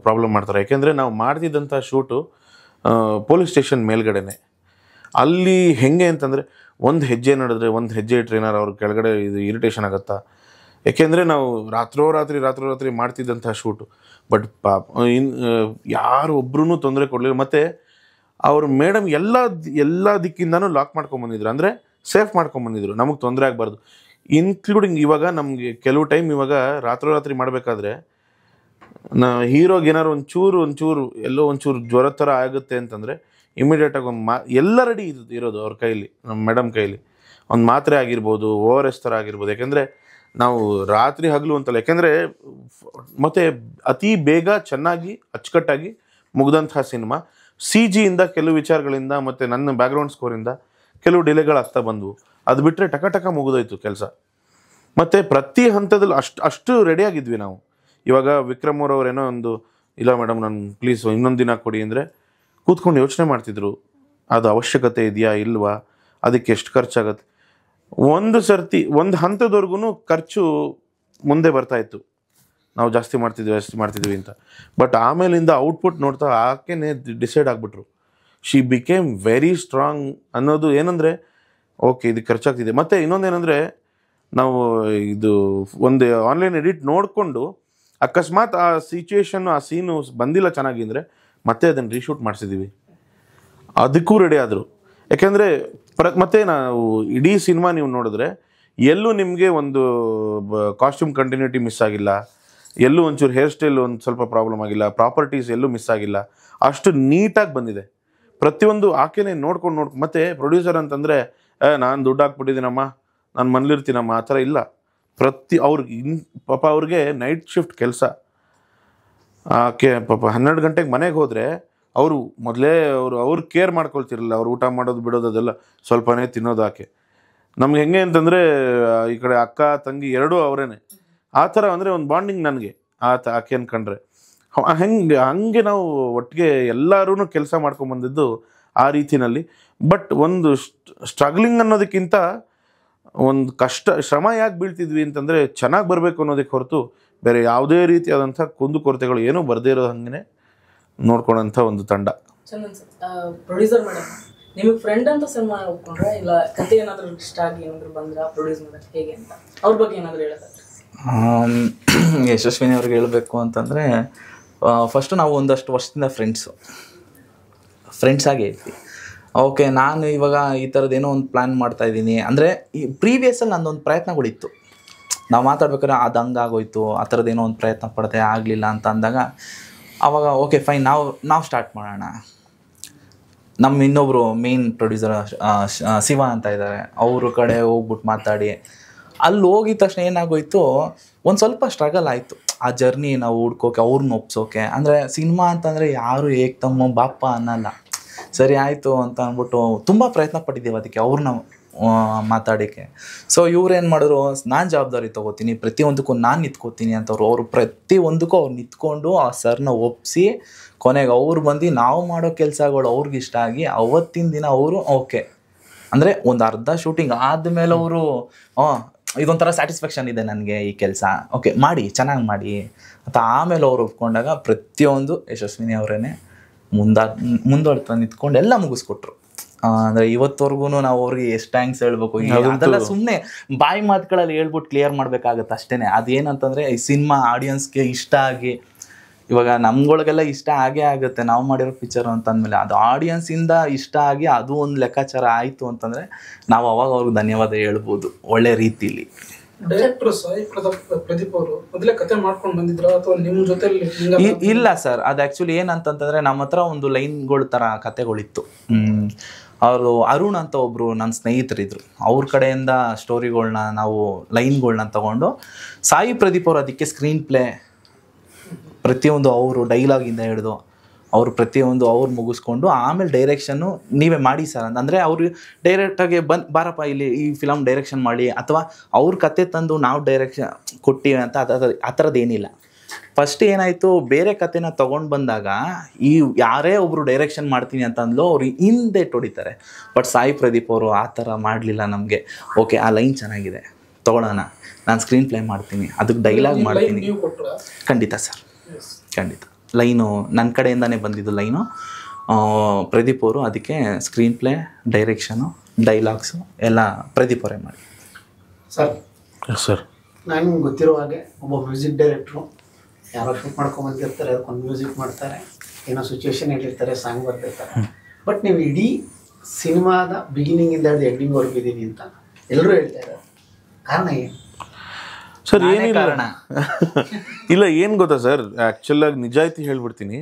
ಪ್ರಾಬ್ಲಮ್ ಮಾಡ್ತಾರೆ. ಯಾಕೆಂದರೆ ನಾವು ಮಾಡ್ತಿದ್ದಂಥ ಶೂಟು ಪೊಲೀಸ್ ಸ್ಟೇಷನ್ ಮೇಲ್ಗಡೆನೆ. ಅಲ್ಲಿ ಹೆಂಗೆ ಅಂತಂದರೆ ಒಂದು ಹೆಜ್ಜೆ ನಡೆದ್ರೆ ಒಂದು ಹೆಜ್ಜೆ ಟ್ರೈನರ್ ಅವ್ರ ಕೆಳಗಡೆ ಇದು ಇರಿಟೇಷನ್ ಆಗುತ್ತಾ. ಯಾಕೆಂದರೆ ನಾವು ರಾತ್ರೋರಾತ್ರಿ ಮಾಡ್ತಿದ್ದಂಥ ಶೂಟು. ಬಟ್ ಯಾರು ಒಬ್ರೂ ತೊಂದರೆ ಕೊಡಲಿಲ್ಲ. ಮತ್ತು ಅವ್ರು ಮೇಡಮ್ ಎಲ್ಲ ದಿಕ್ಕಿಂದನೂ ಲಾಕ್ ಮಾಡ್ಕೊಂಬಂದಿದ್ರು, ಅಂದರೆ ಸೇಫ್ ಮಾಡ್ಕೊಂಬಂದಿದ್ರು, ನಮಗೆ ತೊಂದರೆ ಆಗಬಾರ್ದು. ಇನ್ಕ್ಲೂಡಿಂಗ್ ಇವಾಗ ನಮಗೆ ಕೆಲವು ಟೈಮ್ ಇವಾಗ ರಾತ್ರಿ ಮಾಡಬೇಕಾದ್ರೆ ಹೀರೋಗೆ ಏನಾದ್ರು ಒಂಚೂರು ಎಲ್ಲೋ ಒಂಚೂರು ಜ್ವರ ಥರ ಆಗುತ್ತೆ ಅಂತಂದರೆ ಇಮಿಡಿಯೇಟಾಗಿ ಎಲ್ಲ ರೆಡಿ ಇರೋದು ಅವ್ರ ಕೈಲಿ, ನಮ್ಮ ಮೇಡಮ್ ಕೈಲಿ. ಒಂದು ಮಾತ್ರೆ ಆಗಿರ್ಬೋದು, ORS ಥರ ಆಗಿರ್ಬೋದು. ಯಾಕೆಂದರೆ ನಾವು ರಾತ್ರಿ ಹಗಲು ಅಂತಲ್ಲ, ಯಾಕೆಂದರೆ ಮತ್ತು ಅತಿ ಬೇಗ ಚೆನ್ನಾಗಿ ಅಚ್ಚುಕಟ್ಟಾಗಿ ಮುಗ್ದಂತಹ ಸಿನಿಮಾ. CGಯಿಂದ ಕೆಲವು ವಿಚಾರಗಳಿಂದ ಮತ್ತು ನನ್ನ ಬ್ಯಾಕ್ಗ್ರೌಂಡ್ ಸ್ಕೋರಿಂದ ಕೆಲವು ಡಿಲೇಗಳಾಗ್ತಾ ಬಂದವು. ಅದು ಬಿಟ್ಟರೆ ಟಕ ಮುಗಿದೋಯ್ತು ಕೆಲಸ. ಮತ್ತು ಪ್ರತಿ ಹಂತದಲ್ಲಿ ಅಷ್ಟು ರೆಡಿಯಾಗಿದ್ವಿ ನಾವು. ಇವಾಗ ವಿಕ್ರಮ್ ಅವರೇನೋ ಒಂದು ಇಲ್ಲ ಮೇಡಮ್ ನಾನು ಪ್ಲೀಸ್ ಇನ್ನೊಂದು ದಿನ ಕೊಡಿ ಅಂದರೆ ಕೂತ್ಕೊಂಡು ಯೋಚನೆ ಮಾಡ್ತಿದ್ರು, ಅದು ಅವಶ್ಯಕತೆ ಇದೆಯಾ ಇಲ್ವಾ, ಅದಕ್ಕೆ ಎಷ್ಟು ಖರ್ಚಾಗತ್ತೆ. ಒಂದು ಸರ್ತಿ ಒಂದು ಹಂತದವರೆಗೂ ಖರ್ಚು ಮುಂದೆ ಬರ್ತಾಯಿತ್ತು, ನಾವು ಜಾಸ್ತಿ ಮಾಡ್ತಿದ್ವಿ ಅಂತ. ಬಟ್ ಆಮೇಲಿಂದ ಔಟ್ಪುಟ್ ನೋಡ್ತಾ ಆಕೆನೇ ಡಿಸೈಡ್ ಆಗಿಬಿಟ್ರು. ಶಿ ಬಿಕೇಮ್ ವೆರಿ ಸ್ಟ್ರಾಂಗ್ ಅನ್ನೋದು ಏನಂದರೆ ಓಕೆ ಇದು ಖರ್ಚಾಗ್ತಿದೆ. ಮತ್ತು ಇನ್ನೊಂದೇನೆಂದರೆ ನಾವು ಇದು ಒಂದು ಆನ್ಲೈನ್ ಎಡಿಟ್ ನೋಡಿಕೊಂಡು ಅಕಸ್ಮಾತ್ ಆ ಸಿಚುವೇಶನ್ನು ಆ ಸೀನು ಬಂದಿಲ್ಲ ಚೆನ್ನಾಗಿ ಅಂದರೆ ಮತ್ತೆ ಅದನ್ನು ರೀಶೂಟ್ ಮಾಡಿಸಿದ್ದೀವಿ, ಅದಕ್ಕೂ ರೆಡಿ ಆದರು. ಯಾಕೆಂದರೆ ಮತ್ತೆ ನಾವು ಇಡೀ ಸಿನಿಮಾ ನೀವು ನೋಡಿದ್ರೆ ಎಲ್ಲೂ ನಿಮಗೆ ಒಂದು ಕಾಸ್ಟ್ಯೂಮ್ ಕಂಟಿನ್ಯೂಟಿ ಮಿಸ್ ಆಗಿಲ್ಲ, ಎಲ್ಲೂ ಒಂಚೂರು ಹೇರ್ ಸ್ಟೈಲ್ ಒಂದು ಸ್ವಲ್ಪ ಪ್ರಾಬ್ಲಮ್ ಆಗಿಲ್ಲ, ಪ್ರಾಪರ್ಟೀಸ್ ಎಲ್ಲೂ ಮಿಸ್ ಆಗಿಲ್ಲ, ಅಷ್ಟು ನೀಟಾಗಿ ಬಂದಿದೆ ಪ್ರತಿಯೊಂದು. ಆಕೆನೇ ನೋಡ್ಕೊಂಡು ಮತ್ತು ಪ್ರೊಡ್ಯೂಸರ್ ಅಂತಂದರೆ ನಾನು ದುಡ್ಡು ಹಾಕ್ಬಿಟ್ಟಿದ್ದೀನಮ್ಮ, ನಾನು ಮನೇಲಿರ್ತೀನಮ್ಮ ಆ ಥರ ಇಲ್ಲ. ಅವ್ರಿಗೆ ಪಾಪ ಅವ್ರಿಗೆ ನೈಟ್ ಶಿಫ್ಟ್ ಕೆಲಸ. ಆಕೆ ಪಾಪ 12 ಗಂಟೆಗೆ ಮನೆಗೆ ಹೋದರೆ ಅವರು ಮೊದಲೇ ಅವ್ರು ಕೇರ್ ಮಾಡ್ಕೊಳ್ತಿರಲಿಲ್ಲ. ಅವ್ರು ಊಟ ಮಾಡೋದು ಬಿಡೋದು ಅದೆಲ್ಲ ಸ್ವಲ್ಪನೇ ತಿನ್ನೋದು. ಆಕೆ ನಮ್ಗೆ ಹೆಂಗೆ ಅಂತಂದರೆ ಈ ಕಡೆ ಅಕ್ಕ ತಂಗಿ ಎರಡೂ ಅವರೇನೆ, ಆ ಥರ ಅಂದರೆ ಒಂದು ಬಾಂಡಿಂಗ್ ನನಗೆ ಆಕೆ ಅನ್ಕೊಂಡ್ರೆ. ಹಂಗೆ ನಾವು ಒಟ್ಟಿಗೆ ಎಲ್ಲರೂ ಕೆಲಸ ಮಾಡ್ಕೊಂಬಂದಿದ್ದು ಆ ರೀತಿಯಲ್ಲಿ. ಬಟ್ ಒಂದು ಸ್ಟ್ರಗ್ಲಿಂಗ್ ಅನ್ನೋದಕ್ಕಿಂತ ಒಂದು ಶ್ರಮ ಯಾಕೆ ಬೀಳ್ತಿದ್ವಿ ಅಂತಂದರೆ ಚೆನ್ನಾಗಿ ಬರಬೇಕು ಅನ್ನೋದಕ್ಕೆ ಹೊರತು ಬೇರೆ ಯಾವುದೇ ರೀತಿಯಾದಂಥ ಕುಂದುಕೊರತೆಗಳು ಏನೂ ಬರದೇ ಇರೋ ಹಂಗೆ ನೋಡ್ಕೊಳ್ಳೋಂಥ ಒಂದು ತಂಡ. ಚಂದನ್ ಸರ್, ಪ್ರೊಡ್ಯೂಸರ್ ಮೇಡಮ್ ನಿಮಗೆ ಫ್ರೆಂಡ್ ಅಂತ ಸಿನಿಮಾ ಒಪ್ಕೊಂಡ್ರೆ ಇಲ್ಲ ಕತೆ ಏನಾದರೂ ಇಷ್ಟ ಆಗಿ ಏನಾದರೂ ಬಂದ್ರೆ ಪ್ರೊಡ್ಯೂಸ್ ಮಾಡೋದು ಹೇಗೆ ಅಂತ ಅವ್ರ ಬಗ್ಗೆ ಏನಾದರೂ ಹೇಳೋದಾದ್ರೆ? ಯಶಸ್ವಿನಿ ಅವ್ರಿಗೆ ಹೇಳಬೇಕು ಅಂತಂದರೆ ಫಸ್ಟು ನಾವು ಒಂದಷ್ಟು ವರ್ಷದಿಂದ ಫ್ರೆಂಡ್ಸ್ ಆಗೇ ಇದ್ವಿ. ಓಕೆ, ನಾನು ಇವಾಗ ಈ ಥರದ್ದೇನೋ ಒಂದು ಪ್ಲ್ಯಾನ್ ಮಾಡ್ತಾಯಿದ್ದೀನಿ ಅಂದರೆ ಈ ಪ್ರೀವಿಯಸ್ಸಲ್ಲಿ ನನ್ನೊಂದು ಪ್ರಯತ್ನಗಳಿತ್ತು. ನಾವು ಮಾತಾಡ್ಬೇಕಾದ್ರೆ ಅದು ಹಂಗಾಗೋಯ್ತು, ಆ ಥರದ್ದೇನೋ ಒಂದು ಪ್ರಯತ್ನ ಪಡದೆ ಆಗಲಿಲ್ಲ ಅಂತ ಅಂದಾಗ ಆವಾಗ ಓಕೆ ಫೈನ್ ನಾವು ಸ್ಟಾರ್ಟ್ ಮಾಡೋಣ. ನಮ್ಮ ಇನ್ನೊಬ್ಬರು ಮೇನ್ ಪ್ರೊಡ್ಯೂಸರ್ ಶಿವ ಅಂತ ಇದ್ದಾರೆ, ಅವ್ರ ಕಡೆ ಹೋಗ್ಬಿಟ್ಟು ಮಾತಾಡಿ ಅಲ್ಲಿ ಹೋಗಿದ ತಕ್ಷಣ ಏನಾಗೋಯ್ತು, ಒಂದು ಸ್ವಲ್ಪ ಸ್ಟ್ರಗಲ್ ಆಯಿತು ಆ ಜರ್ನಿ ನಾವು ಹುಡ್ಕೋಕೆ, ಅವ್ರನ್ನ ಒಪ್ಸೋಕೆ. ಅಂದರೆ ಸಿನಿಮಾ ಅಂತಂದರೆ ಯಾರು ಏಕ್ತಮ್ಮ ಬಾಪ ಅನ್ನಲ್ಲ. ಸರಿ ಆಯಿತು ಅಂತ ಅಂದ್ಬಿಟ್ಟು ತುಂಬ ಪ್ರಯತ್ನ ಪಟ್ಟಿದ್ದೀವಿ ಅದಕ್ಕೆ, ಅವ್ರನ್ನ ಮಾತಾಡೋಕ್ಕೆ. ಸೊ ಇವ್ರೇನು ಮಾಡಿದ್ರು, ನಾನು ಜವಾಬ್ದಾರಿ ತೊಗೋತೀನಿ, ಪ್ರತಿಯೊಂದಕ್ಕೂ ನಾನು ನಿಂತ್ಕೋತೀನಿ ಅಂತವ್ರು. ಅವರು ಪ್ರತಿಯೊಂದಕ್ಕೂ ಅವ್ರು ನಿಂತ್ಕೊಂಡು ಆ ಸರ್ನ ಒಪ್ಪಿಸಿ ಕೊನೆಗೆ ಅವ್ರು ಬಂದು ನಾವು ಮಾಡೋ ಕೆಲಸಗಳು ಅವ್ರಿಗೆ ಇಷ್ಟ ಆಗಿ ಅವತ್ತಿನ ದಿನ ಅವರು ಓಕೆ ಅಂದರೆ ಒಂದು ಅರ್ಧ ಶೂಟಿಂಗ್ ಆದಮೇಲೆ ಅವರು ಇದೊಂಥರ ಸ್ಯಾಟಿಸ್ಫ್ಯಾಕ್ಷನ್ ಇದೆ ನನಗೆ ಈ ಕೆಲಸ, ಓಕೆ ಮಾಡಿ ಚೆನ್ನಾಗಿ ಮಾಡಿ ಅಂತ ಆಮೇಲೆ ಅವ್ರು ಒಪ್ಕೊಂಡಾಗ ಪ್ರತಿಯೊಂದು ಯಶಸ್ವಿನಿ ಅವರೇ ಮುಂದುವರ್ತಾ ನಿಂತ್ಕೊಂಡು ಎಲ್ಲ ಮುಗಿಸ್ಕೊಟ್ರು. ಅಂದರೆ ಇವತ್ತವರೆಗೂ ನಾವು ಅವ್ರಿಗೆ ಎಷ್ಟು ಥ್ಯಾಂಕ್ಸ್ ಹೇಳ್ಬೇಕು. ಅದೆಲ್ಲ ಸುಮ್ಮನೆ ಬಾಯಿ ಮಾತುಗಳಲ್ಲಿ ಹೇಳ್ಬಿಟ್ಟು ಕ್ಲಿಯರ್ ಮಾಡಬೇಕಾಗತ್ತೆ ಅಷ್ಟೇ. ಅದೇನಂತಂದರೆ ಈ ಸಿನಿಮಾ ಆಡಿಯನ್ಸ್ಗೆ ಇಷ್ಟ ಆಗಿ, ಇವಾಗ ನಮ್ಗಳಿಗೆಲ್ಲ ಇಷ್ಟ ಆಗೇ ಆಗುತ್ತೆ ನಾವು ಮಾಡಿರೋ ಪಿಕ್ಚರ್ ಅಂತಂದಮೇಲೆ, ಅದು ಆಡಿಯನ್ಸಿಂದ ಇಷ್ಟ ಆಗಿ ಅದು ಒಂದು ಲೆಕ್ಕಾಚಾರ ಆಯಿತು ಅಂತಂದರೆ ನಾವು ಅವಾಗ ಅವ್ರಿಗೆ ಧನ್ಯವಾದ ಹೇಳ್ಬೋದು ಒಳ್ಳೆ ರೀತಿಲಿ. ಡೈರೆಕ್ಟರ್ ಸಾಯಿ ಪ್ರದೀಪ್ ಅವರು ಮೊದಲೇ ಕತೆ ಮಾಡ್ಕೊಂಡು ಬಂದಿದ್ರ ಅಥವಾ ನಿಮ್ಮ ಜೊತೆಲಿ? ಇಲ್ಲ ಸರ್, ಅದು ಆ್ಯಕ್ಚುಲಿ ಏನಂತಂತಂದರೆ ನಮ್ಮ ಹತ್ರ ಒಂದು ಲೈನ್ಗಳ ಥರ ಕತೆಗಳಿತ್ತು. ಅವರು ಅರುಣ್ ಅಂತ ಒಬ್ಬರು ನನ್ನ ಸ್ನೇಹಿತರಿದ್ರು, ಅವ್ರ ಕಡೆಯಿಂದ ಸ್ಟೋರಿಗಳ್ನ ನಾವು ಲೈನ್ಗಳ್ನ ತಗೊಂಡು ಸಾಯಿ ಪ್ರದೀಪ್ ಅವರು ಅದಕ್ಕೆ ಸ್ಕ್ರೀನ್ ಪ್ಲೇ ಪ್ರತಿಯೊಂದು ಅವರು ಡೈಲಾಗಿಂದ ಹಿಡಿದು ಅವರು ಪ್ರತಿಯೊಂದು ಅವ್ರು ಮುಗಿಸ್ಕೊಂಡು ಆಮೇಲೆ ಡೈರೆಕ್ಷನ್ನು ನೀವೇ ಮಾಡಿ ಸರ್ ಅಂದರೆ ಅವರು ಡೈರೆಕ್ಟಾಗಿ ಬಾರಪ್ಪ ಇಲ್ಲಿ ಈ ಫಿಲಮ್ ಡೈರೆಕ್ಷನ್ ಮಾಡಿ ಅಥವಾ ಅವ್ರ ಕತೆ ತಂದು ನಾವು ಡೈರೆಕ್ಷನ್ ಕೊಟ್ಟಿವಿ ಅಂತ ಆ ಥರದ್ದು ಏನಿಲ್ಲ. ಫಸ್ಟ್ ಏನಾಯಿತು, ಬೇರೆ ಕತೆನ ತೊಗೊಂಡು ಬಂದಾಗ ಈ ಯಾರೇ ಒಬ್ಬರು ಡೈರೆಕ್ಷನ್ ಮಾಡ್ತೀನಿ ಅಂತ ಅಂದ್ಲು ಅವ್ರು ಹಿಂದೆ ಹೊಡಿತಾರೆ. ಬಟ್ ಸಾಯಿ ಪ್ರದೀಪ್ ಅವರು ಆ ಥರ ಮಾಡಲಿಲ್ಲ. ನಮಗೆ ಓಕೆ ಆ ಲೈನ್ ಚೆನ್ನಾಗಿದೆ ತೊಗೊಳ್ಳೋಣ, ನಾನು ಸ್ಕ್ರೀನ್ ಪ್ಲೇ ಮಾಡ್ತೀನಿ, ಅದಕ್ಕೆ ಡೈಲಾಗ್ ಮಾಡ್ತೀನಿ. ಖಂಡಿತ ಸರ್, ಖಂಡಿತ ಲೈನು ನನ್ನ ಕಡೆಯಿಂದನೇ ಬಂದಿದ್ದು ಲೈನು. ಪ್ರದೀಪ್ ಅವರು ಅದಕ್ಕೆ ಸ್ಕ್ರೀನ್ ಪ್ಲೇ, ಡೈರೆಕ್ಷನು, ಡೈಲಾಗ್ಸು ಎಲ್ಲ ಪ್ರದೀಪ್ ಅವರೇ ಮಾಡಿ. ಸರ್ ನನಗೆ ಗೊತ್ತಿರೋ ಹಾಗೆ ಒಬ್ಬ ಮ್ಯೂಸಿಕ್ ಡೈರೆಕ್ಟ್ರು ಯಾರೋ ಶೂಟ್ ಮಾಡ್ಕೊಂಬಂದಿರ್ತಾರೆ, ಅದಕ್ಕೊಂದು ಮ್ಯೂಸಿಕ್ ಮಾಡ್ತಾರೆ, ಏನೋ ಸಿಚುವೇಶನ್ ಹೇಳಿರ್ತಾರೆ, ಸಾಂಗ್ ಬರ್ತಿರ್ತಾರೆ, ಬಟ್ ನೀವು ಇಡೀ ಸಿನಿಮಾದ ಬಿಗಿನಿಂಗಿಂದ ಹಿಡಿದು ಎಂಡಿಂಗ್ವರೆಗೂ ಇದ್ದೀವಿ ಅಂತ ಎಲ್ಲರೂ ಹೇಳ್ತಾ ಇದ್ದಾರೆ, ಕಾರಣ ಏನು ಸರ್? ಏನಿಲ್ಲ ಕಾರಣ ಇಲ್ಲ, ಏನು ಗೊತ್ತಾ ಸರ್, ಆ್ಯಕ್ಚುಲಾಗಿ ನಿಜಾಯಿತಿ ಹೇಳ್ಬಿಡ್ತೀನಿ.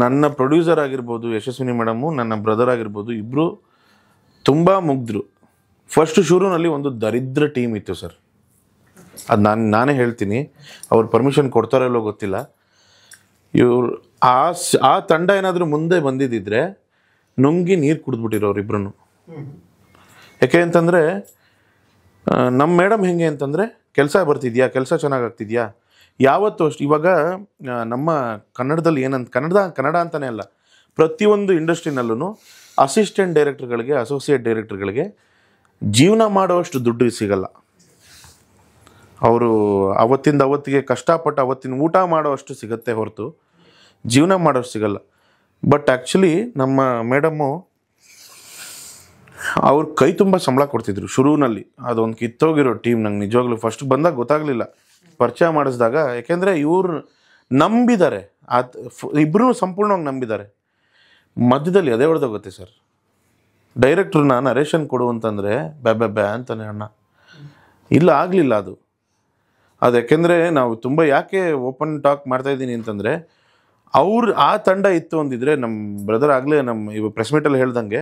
ನನ್ನ ಪ್ರೊಡ್ಯೂಸರ್ ಆಗಿರ್ಬೋದು ಯಶಸ್ವಿನಿ ಮೇಡಮು, ನನ್ನ ಬ್ರದರ್ ಆಗಿರ್ಬೋದು, ಇಬ್ಬರು ತುಂಬ ಮುಗ್ಧರು. ಫಸ್ಟ್ ಶುರುನಲ್ಲಿ ಒಂದು ದರಿದ್ರ ಟೀಮ್ ಇತ್ತು ಸರ್, ಅದು ನಾನೇ ಹೇಳ್ತೀನಿ. ಅವ್ರು ಪರ್ಮಿಷನ್ ಕೊಡ್ತಾರೋ ಇಲ್ಲೋ ಗೊತ್ತಿಲ್ಲ. ಇವ್ರು ಆ ತಂಡ ಏನಾದರೂ ಮುಂದೆ ಬಂದಿದ್ದಿದ್ರೆ ನುಂಗಿ ನೀರು ಕುಡಿದ್ಬಿಟ್ಟಿರೋರು ಇಬ್ರು. ಯಾಕೆ ಅಂತಂದರೆ ನಮ್ಮ ಮೇಡಮ್ ಹೆಂಗೆ ಅಂತಂದರೆ, ಕೆಲಸ ಬರ್ತಿದ್ಯಾ, ಕೆಲಸ ಚೆನ್ನಾಗಾಗ್ತಿದ್ಯಾ, ಯಾವತ್ತೂ ಅಷ್ಟು. ಇವಾಗ ನಮ್ಮ ಕನ್ನಡದಲ್ಲಿ ಏನಂತ, ಕನ್ನಡ ಅಂತಲೇ ಅಲ್ಲ, ಪ್ರತಿಯೊಂದು ಇಂಡಸ್ಟ್ರಿನಲ್ಲೂ ಅಸಿಸ್ಟೆಂಟ್ ಡೈರೆಕ್ಟರ್ಗಳಿಗೆ, ಅಸೋಸಿಯೇಟ್ ಡೈರೆಕ್ಟರ್ಗಳಿಗೆ ಜೀವನ ಮಾಡೋಷ್ಟು ದುಡ್ಡು ಸಿಗಲ್ಲ. ಅವರು ಅವತ್ತಿಂದ ಅವತ್ತಿಗೆ ಕಷ್ಟಪಟ್ಟು ಅವತ್ತಿನ ಊಟ ಮಾಡೋಷ್ಟು ಸಿಗುತ್ತೆ ಹೊರತು ಜೀವನ ಮಾಡೋಷ್ಟು ಸಿಗಲ್ಲ. ಬಟ್ ಆ್ಯಕ್ಚುಲಿ ನಮ್ಮ ಮೇಡಮ್ಮು ಅವ್ರ ಕೈ ತುಂಬ ಸಂಬಳ ಕೊಡ್ತಿದ್ರು ಶುರುವಿನಲ್ಲಿ. ಅದೊಂದು ಕಿತ್ತೋಗಿರೋ ಟೀಮ್ ನಂಗೆ ನಿಜವಾಗ್ಲೂ ಫಸ್ಟ್ ಬಂದಾಗ ಗೊತ್ತಾಗಲಿಲ್ಲ, ಪರಿಚಯ ಮಾಡಿಸಿದಾಗ. ಯಾಕೆಂದರೆ ಇವ್ರು ನಂಬಿದ್ದಾರೆ, ಇಬ್ಬರೂ ಸಂಪೂರ್ಣವಾಗಿ ನಂಬಿದ್ದಾರೆ. ಮಧ್ಯದಲ್ಲಿ ಅದೇ ಹೊಡೆದೋಗುತ್ತೆ ಸರ್. ಡೈರೆಕ್ಟ್ರನ್ನ ನರೇಷನ್ ಕೊಡು ಅಂತಂದರೆ ಬ್ಯಾ ಅಂತಾನೆ ಅಣ್ಣ, ಇಲ್ಲ ಆಗಲಿಲ್ಲ ಅದು. ಯಾಕೆಂದರೆ ನಾವು ತುಂಬ ಯಾಕೆ ಓಪನ್ ಟಾಕ್ ಮಾಡ್ತಾಯಿದ್ದೀನಿ ಅಂತಂದರೆ, ಆ ತಂಡ ಇತ್ತು ಅಂದಿದ್ರೆ, ನಮ್ಮ ಬ್ರದರ್ ಆಗಲೇ ಇವಾಗ ಪ್ರೆಸ್ ಮೀಟಲ್ಲಿ ಹೇಳ್ದಂಗೆ,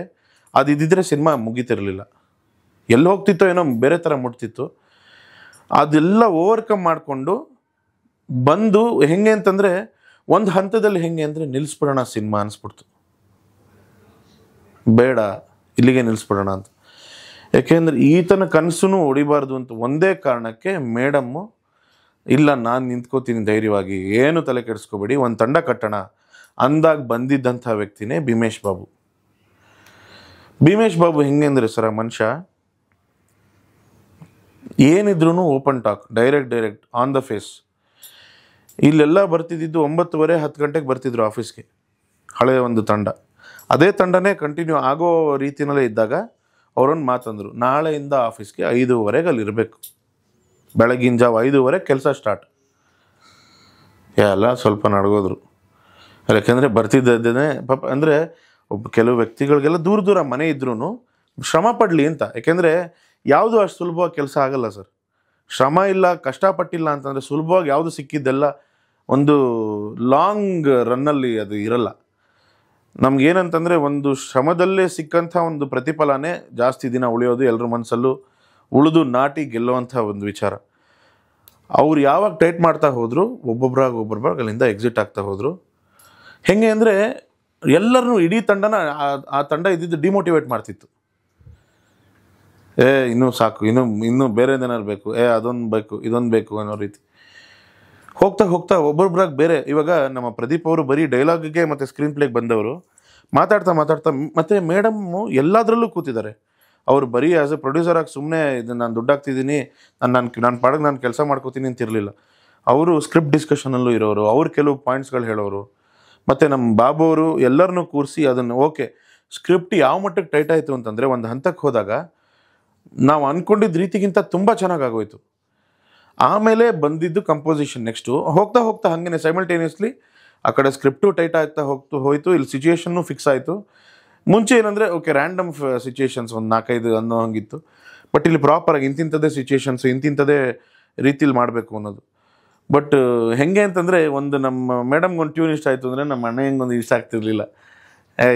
ಅದು ಇದ್ದಿದ್ರೆ ಸಿನಿಮಾ ಮುಗೀತಿರಲಿಲ್ಲ. ಎಲ್ಲಿ ಹೋಗ್ತಿತ್ತೋ ಏನೋ ಬೇರೆ ಥರ ಮುಟ್ತಿತ್ತು. ಅದೆಲ್ಲ ಓವರ್ಕಮ್ ಮಾಡಿಕೊಂಡು ಬಂದು ಹೆಂಗೆ ಅಂತಂದರೆ, ಒಂದು ಹಂತದಲ್ಲಿ ಹೆಂಗೆ ಅಂದರೆ ನಿಲ್ಲಿಸ್ಬಿಡೋಣ ಸಿನಿಮಾ ಅನಿಸ್ಬಿಡ್ತು, ಬೇಡ ಇಲ್ಲಿಗೆ ನಿಲ್ಲಿಸ್ಬಿಡೋಣ ಅಂತ. ಯಾಕೆಂದರೆ ಈತನ ಕನಸು ಹೊಡಿಬಾರ್ದು ಅಂತ ಒಂದೇ ಕಾರಣಕ್ಕೆ ಮೇಡಮ್ಮು, ಇಲ್ಲ ನಾನು ನಿಂತ್ಕೋತೀನಿ ಧೈರ್ಯವಾಗಿ, ಏನು ತಲೆ ಕೆಡಿಸ್ಕೋಬೇಡಿ, ಒಂದು ತಂಡ ಕಟ್ಟೋಣ ಅಂದಾಗ ಬಂದಿದ್ದಂಥ ವ್ಯಕ್ತಿನೇ ಭೀಮೇಶ್ ಬಾಬು. ಭೀಮೇಶ್ ಬಾಬು ಹೆಂಗೆ ಅಂದರೆ ಸರ್, ಮನುಷ್ಯ ಏನಿದ್ರೂ open talk, direct on the face. ಇಲ್ಲೆಲ್ಲ ಬರ್ತಿದ್ದು 9:30 10 ಗಂಟೆಗೆ ಬರ್ತಿದ್ರು ಆಫೀಸ್ಗೆ, ಹಳೆಯ ಒಂದು ತಂಡ. ಅದೇ ತಂಡನೇ ಕಂಟಿನ್ಯೂ ಆಗೋ ರೀತಿಯಲ್ಲೇ ಇದ್ದಾಗ ಅವರೊಂದು ಮಾತಂದರು, ನಾಳೆಯಿಂದ ಆಫೀಸ್ಗೆ 5:30 ಅಲ್ಲಿ ಇರಬೇಕು, ಬೆಳಗಿನ ಜಾವ 5:30 ಕೆಲಸ ಸ್ಟಾರ್ಟ್. ಎಲ್ಲ ಸ್ವಲ್ಪ ನಡ್ಗೋದ್ರು. ಯಾಕೆಂದರೆ ಬರ್ತಿದ್ದೇ ಪಾಪ, ಅಂದರೆ ಕೆಲವು ವ್ಯಕ್ತಿಗಳಿಗೆಲ್ಲ ದೂರ ಮನೆ ಇದ್ರೂ ಶ್ರಮ ಪಡಲಿ ಅಂತ. ಯಾಕೆಂದರೆ ಯಾವುದು ಅಷ್ಟು ಸುಲಭವಾಗಿ ಕೆಲಸ ಆಗಲ್ಲ ಸರ್. ಶ್ರಮ ಇಲ್ಲ, ಕಷ್ಟಪಟ್ಟಿಲ್ಲ ಅಂತಂದರೆ ಸುಲಭವಾಗಿ ಯಾವುದು ಸಿಕ್ಕಿದ್ದೆಲ್ಲ ಒಂದು ಲಾಂಗ್ ರನ್ನಲ್ಲಿ ಅದು ಇರಲ್ಲ. ನಮಗೇನಂತಂದರೆ, ಒಂದು ಶ್ರಮದಲ್ಲೇ ಸಿಕ್ಕಂಥ ಒಂದು ಪ್ರತಿಫಲನೇ ಜಾಸ್ತಿ ದಿನ ಉಳಿಯೋದು, ಎಲ್ಲರ ಮನಸ್ಸಲ್ಲೂ ಉಳಿದು ನಾಟಿ ಗೆಲ್ಲುವಂಥ ಒಂದು ವಿಚಾರ. ಅವ್ರು ಯಾವಾಗ ಟೈಟ್ ಮಾಡ್ತಾ ಹೋದರು, ಒಬ್ಬೊಬ್ಬರಾಗ ಅಲ್ಲಿಂದ ಎಕ್ಸಿಟ್ ಆಗ್ತಾ ಹೋದರು. ಹೆಂಗೆ ಅಂದರೆ ಎಲ್ಲರನ್ನೂ, ಇಡೀ ತಂಡನ ಆ ತಂಡ ಇದ್ದಿದ್ದು ಡಿಮೋಟಿವೇಟ್ ಮಾಡ್ತಿತ್ತು. ಇನ್ನೂ ಸಾಕು, ಇನ್ನೂ ಬೇರೆ ಏನಾರು ಬೇಕು, ಅದೊಂದು ಬೇಕು, ಇದೊಂದು ಬೇಕು ಅನ್ನೋ ರೀತಿ ಹೋಗ್ತಾ ಒಬ್ಬೊಬ್ಬರಾಗ ಬೇರೆ. ಇವಾಗ ನಮ್ಮ ಪ್ರದೀಪ್ ಅವರು ಬರೀ ಡೈಲಾಗ್ಗೆ ಮತ್ತು ಸ್ಕ್ರೀನ್ ಪ್ಲೇಗೆ ಬಂದವರು, ಮಾತಾಡ್ತಾ ಮತ್ತು ಮೇಡಮ್ಮು ಎಲ್ಲದರಲ್ಲೂ ಕೂತಿದ್ದಾರೆ. ಅವರು ಬರೀ ಆ್ಯಸ್ ಎ ಪ್ರೊಡ್ಯೂಸರಾಗಿ ಸುಮ್ಮನೆ ಇದು ನಾನು ದುಡ್ಡು ಹಾಕ್ತಿದ್ದೀನಿ, ನಾನು ಪಾಡಿಗೆ ನಾನು ಕೆಲಸ ಮಾಡ್ಕೋತೀನಿ ಅಂತಿರಲಿಲ್ಲ. ಅವರು ಸ್ಕ್ರಿಪ್ಟ್ ಡಿಸ್ಕಷನಲ್ಲೂ ಇರೋರು, ಅವ್ರು ಕೆಲವು ಪಾಯಿಂಟ್ಸ್ಗಳು ಹೇಳೋರು. ಮತ್ತು ನಮ್ಮ ಬಾಬು ಅವರು ಎಲ್ಲರನ್ನೂ ಕೂರಿಸಿ ಅದನ್ನು ಓಕೆ, ಸ್ಕ್ರಿಪ್ಟ್ ಯಾವ ಮಟ್ಟಕ್ಕೆ ಟೈಟ್ ಆಯಿತು ಅಂತಂದರೆ, ಒಂದು ಹಂತಕ್ಕೆ ಹೋದಾಗ ನಾವು ಅಂದ್ಕೊಂಡಿದ್ದ ರೀತಿಗಿಂತ ತುಂಬ ಚೆನ್ನಾಗಾಗೋಯ್ತು. ಆಮೇಲೆ ಬಂದಿದ್ದು ಕಂಪೋಸಿಷನ್. ನೆಕ್ಸ್ಟು ಹೋಗ್ತಾ ಹಾಗೇ ಸೈಮಲ್ಟೇನಿಯಸ್ಲಿ ಆ ಕಡೆ ಸ್ಕ್ರಿಪ್ಟು ಟೈಟ್ ಆಗ್ತಾ ಹೋಯಿತು, ಇಲ್ಲಿ ಸಿಚುಯೇಷನ್ನು ಫಿಕ್ಸ್ ಆಯಿತು. ಮುಂಚೆ ಏನಂದರೆ ಓಕೆ ರ್ಯಾಂಡಮ್ ಸಿಚುಯೇಷನ್ಸ್ ಒಂದು 4-5 ಅನ್ನೋ ಹಂಗಿತ್ತು. ಬಟ್ ಇಲ್ಲಿ ಪ್ರಾಪರಾಗಿ ಇಂತಿಂಥದ್ದೇ ಸಿಚುಯೇಷನ್ಸು, ಇಂತಿಂಥದ್ದೇ ರೀತಿಲಿ ಮಾಡಬೇಕು ಅನ್ನೋದು. ಬಟ್ ಹೆಂಗೆ ಅಂತಂದರೆ, ಒಂದು ನಮ್ಮ ಮೇಡಮ್ಗೆ ಒಂದು ಟ್ಯೂನ್ ಇಷ್ಟ ಆಯಿತು ಅಂದರೆ ನಮ್ಮ ಅಣ್ಣ ಹೆಂಗೊಂದು ಇಷ್ಟ ಆಗ್ತಿರ್ಲಿಲ್ಲ.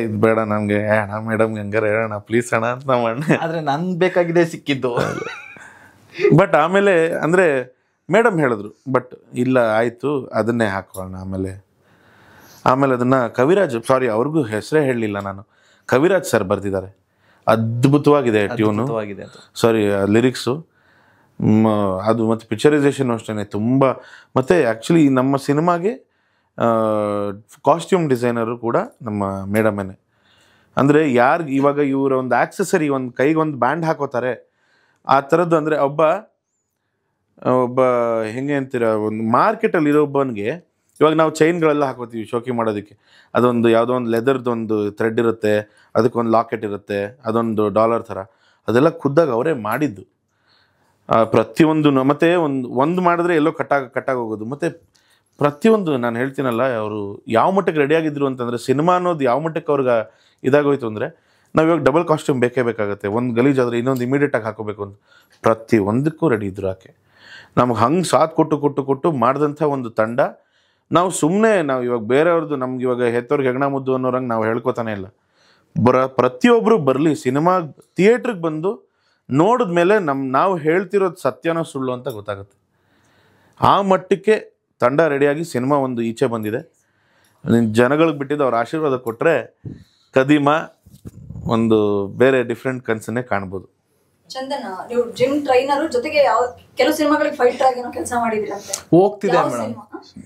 ಇದು ಬೇಡ ನನಗೆ, ಅಣ್ಣ ಮೇಡಮ್ಗೆ ಹಂಗಾರೆ ಹೇಳೋಣ ಪ್ಲೀಸ್ ಅಣ್ಣ ಅಂತ ನಮ್ಮ ಅಣ್ಣ. ಆದರೆ ನನ್ಗೆ ಬೇಕಾಗಿದೆ ಸಿಕ್ಕಿದ್ದು. ಬಟ್ ಆಮೇಲೆ ಅಂದರೆ ಮೇಡಮ್ ಹೇಳಿದ್ರು, ಬಟ್ ಇಲ್ಲ ಆಯಿತು ಅದನ್ನೇ ಹಾಕೋಣ. ಆಮೇಲೆ ಅದನ್ನು ಕವಿರಾಜ್, ಸಾರಿ ಅವ್ರಿಗೂ ಹೆಸರೇ ಹೇಳಲಿಲ್ಲ ನಾನು, ಕವಿರಾಜ್ ಸರ್ ಬರ್ತಿದ್ದಾರೆ. ಅದ್ಭುತವಾಗಿದೆ ಟ್ಯೂನು, ಸಾರಿ ಲಿರಿಕ್ಸು, ಅದು ಮತ್ತು ಪಿಕ್ಚರೈಸೇಷನ್ ಅಷ್ಟೇ ತುಂಬ. ಮತ್ತು ಆ್ಯಕ್ಚುಲಿ ನಮ್ಮ ಸಿನಿಮಾಗೆ ಕಾಸ್ಟ್ಯೂಮ್ ಡಿಸೈನರು ಕೂಡ ನಮ್ಮ ಮೇಡಮೇನೆ. ಅಂದರೆ ಯಾರಿಗೆ ಇವಾಗ ಇವರ ಒಂದು ಆಕ್ಸೆಸರಿ, ಒಂದು ಕೈಗೊಂದು ಬ್ಯಾಂಡ್ ಹಾಕೋತಾರೆ ಆ ಥರದ್ದು. ಅಂದರೆ ಒಬ್ಬ ಹೆಂಗೆ ಅಂತೀರ, ಒಂದು ಮಾರ್ಕೆಟಲ್ಲಿ ಇರೋ ಒಬ್ಬನಿಗೆ, ಇವಾಗ ನಾವು ಚೈನ್ಗಳೆಲ್ಲ ಹಾಕೋತೀವಿ ಶೋಕಿ ಮಾಡೋದಕ್ಕೆ, ಅದೊಂದು ಯಾವುದೋ ಒಂದು ಲೆದರ್ದೊಂದು ಥ್ರೆಡ್ ಇರುತ್ತೆ, ಅದಕ್ಕೊಂದು ಲಾಕೆಟ್ ಇರುತ್ತೆ, ಅದೊಂದು $1 ಥರ, ಅದೆಲ್ಲ ಖುದ್ದಾಗ ಅವರೇ ಮಾಡಿದ್ದು ಪ್ರತಿಯೊಂದು. ಮತ್ತು ಒಂದು ಮಾಡಿದ್ರೆ ಎಲ್ಲೋ ಕಟ್ಟಾಗಿ ಹೋಗೋದು. ಮತ್ತು ಪ್ರತಿಯೊಂದು ನಾನು ಹೇಳ್ತೀನಲ್ಲ, ಅವರು ಯಾವ ಮಟ್ಟಕ್ಕೆ ರೆಡಿ ಆಗಿದ್ರು ಅಂತಂದರೆ, ಸಿನಿಮಾ ಅನ್ನೋದು ಯಾವ ಮಟ್ಟಕ್ಕೆ ಅವ್ರಿಗೆ ಇದಾಗೋಯ್ತು ಅಂದರೆ, ನಾವು ಇವಾಗ ಡಬಲ್ ಕಾಸ್ಟ್ಯೂಮ್ ಬೇಕೇ ಬೇಕಾಗುತ್ತೆ. ಒಂದು ಗಲೀಜಾದರೆ ಇನ್ನೊಂದು ಇಮಿಡಿಯೇಟಾಗಿ ಹಾಕೋಬೇಕು ಅಂತ ಪ್ರತಿಯೊಂದಕ್ಕೂ ರೆಡಿ ಇದ್ರು ಆಕೆ. ನಮ್ಗೆ ಹಂಗೆ ಸಾಥ್ ಕೊಟ್ಟು ಮಾಡಿದಂಥ ಒಂದು ತಂಡ. ನಾವು ಸುಮ್ಮನೆ ನಾವು ಇವಾಗ ಬೇರೆಯವ್ರದ್ದು ನಮ್ಗೆ ಇವಾಗ ಹೆತ್ತವ್ರಿಗೆ ಹೆಗಣ ಮುದ್ದು ಅನ್ನೋರಂಗೆ ನಾವು ಹೇಳ್ಕೊತಾನೆ ಇಲ್ಲ. ಪ್ರತಿಯೊಬ್ಬರು ಬರಲಿ, ಸಿನಿಮಾ ಥಿಯೇಟ್ರಿಗೆ ಬಂದು ನೋಡಿದ್ಮೇಲೆ ನಾವು ಹೇಳ್ತಿರೋದು ಸತ್ಯನೋ ಸುಳ್ಳು ಅಂತ ಗೊತ್ತಾಗುತ್ತೆ. ಆ ಮಟ್ಟಕ್ಕೆ ತಂಡ ರೆಡಿಯಾಗಿ ಸಿನಿಮಾ ಒಂದು ಈಚೆ ಬಂದಿದೆ. ಜನಗಳಿಗೆ ಬಿಟ್ಟಿದ್ದು ಅವ್ರ ಆಶೀರ್ವಾದ ಕೊಟ್ಟರೆ ಕದೀಮಾ ಒಂದು ಬೇರೆ ಡಿಫ್ರೆಂಟ್ ಕನ್ಸನ್ನೇ ಕಾಣ್ಬೋದು. ಚಂದನ್, ನೀವು ಜಿಮ್ ಟ್ರೈನರು ಜೊತೆಗೆ ಕೆಲವು ಸಿನಿಮಾಗಳಿಗೆ ಫೈಟರ್ ಆಗಿ ಕೆಲಸ ಮಾಡಿದ್ರಂತೆ. ಹೋಗ್ತಿದೆ ಮೇಡಮ್,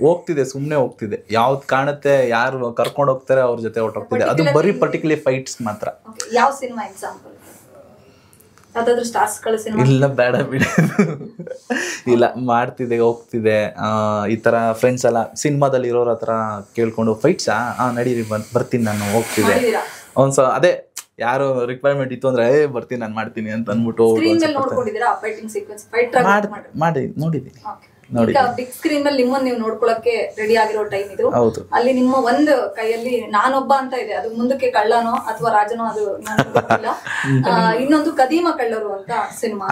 ಹೋಗ್ತಿದೆ, ಸುಮ್ಮನೆ ಹೋಗ್ತಿದೆ. ಯಾವ್ದು ಕಾಣುತ್ತೆ, ಯಾರು ಕರ್ಕೊಂಡು ಹೋಗ್ತಾರೆ ಅವ್ರ ಜೊತೆ ಹೊರಟೋಗ್ತಿದೆ. ಅದು ಬರೀ ಪರ್ಟಿಕ್ಯುಲರ್ ಫೈಟ್ಸ್ ಮಾತ್ರ. ಯಾವ ಸಿನಿಮಾ ಎಕ್ಸಾಂಪಲ್? ಯಾವ್ದಾದ್ರು ಸ್ಟಾರ್ಸ್ ಗಳ ಸಿನಿಮಾ? ಇಲ್ಲ, ಬೇಡ ಬಿಡಿ. ಇಲ್ಲ, ಮಾಡ್ತಿದೆ, ಹೋಗ್ತಿದೆ. ಈ ತರ ಫ್ರೆಂಡ್ಸ್ ಎಲ್ಲ ಸಿನಿಮಾದಲ್ಲಿ ಇರೋರ ಹತ್ರ ಕೇಳ್ಕೊಂಡು ಫೈಟ್ಸಾ ನಡೀರಿ ಬರ್ತೀನಿ ನಾನು, ಹೋಗ್ತಿದೆ. ಅದೇ ಯಾರು ರಿಕ್ವೈರ್ಮೆಂಟ್ ಇತ್ತು ಅಂದ್ರೆ ಬರ್ತೀನಿ ನಾನು ಮಾಡ್ತೀನಿ ಅಂತ ಅಂದ್ಬಿಟ್ಟು ಮಾಡಿ ನೋಡಿದ್ದೀನಿ. ಬಿಗ್ ಸ್ಕ್ರೀನ್ ಮೇಲೆ ನಿಮ್ಮನ್ನ ನೀವು ನೋಡ್ಕೊಳಕ್ಕೆ ರೆಡಿ ಆಗಿರೋ ಟೈಮ್ ಇದು. ಹೌದು. ಅಲ್ಲಿ ನಿಮ್ಮ ಒಂದು ಕೈಯಲ್ಲಿ ನಾನೊಬ್ಬ ಅಂತ ಇದೆ, ಅದು ಮುಂದಕ್ಕೆ ಕಳ್ಳನೋ ಅಥವಾ ರಾಜನೋ ಅದು ಗೊತ್ತಿಲ್ಲ. ಇನ್ನೊಂದು ಕದೀಮ ಕಳ್ಳರು ಅಂತ ಸಿನಿಮಾ,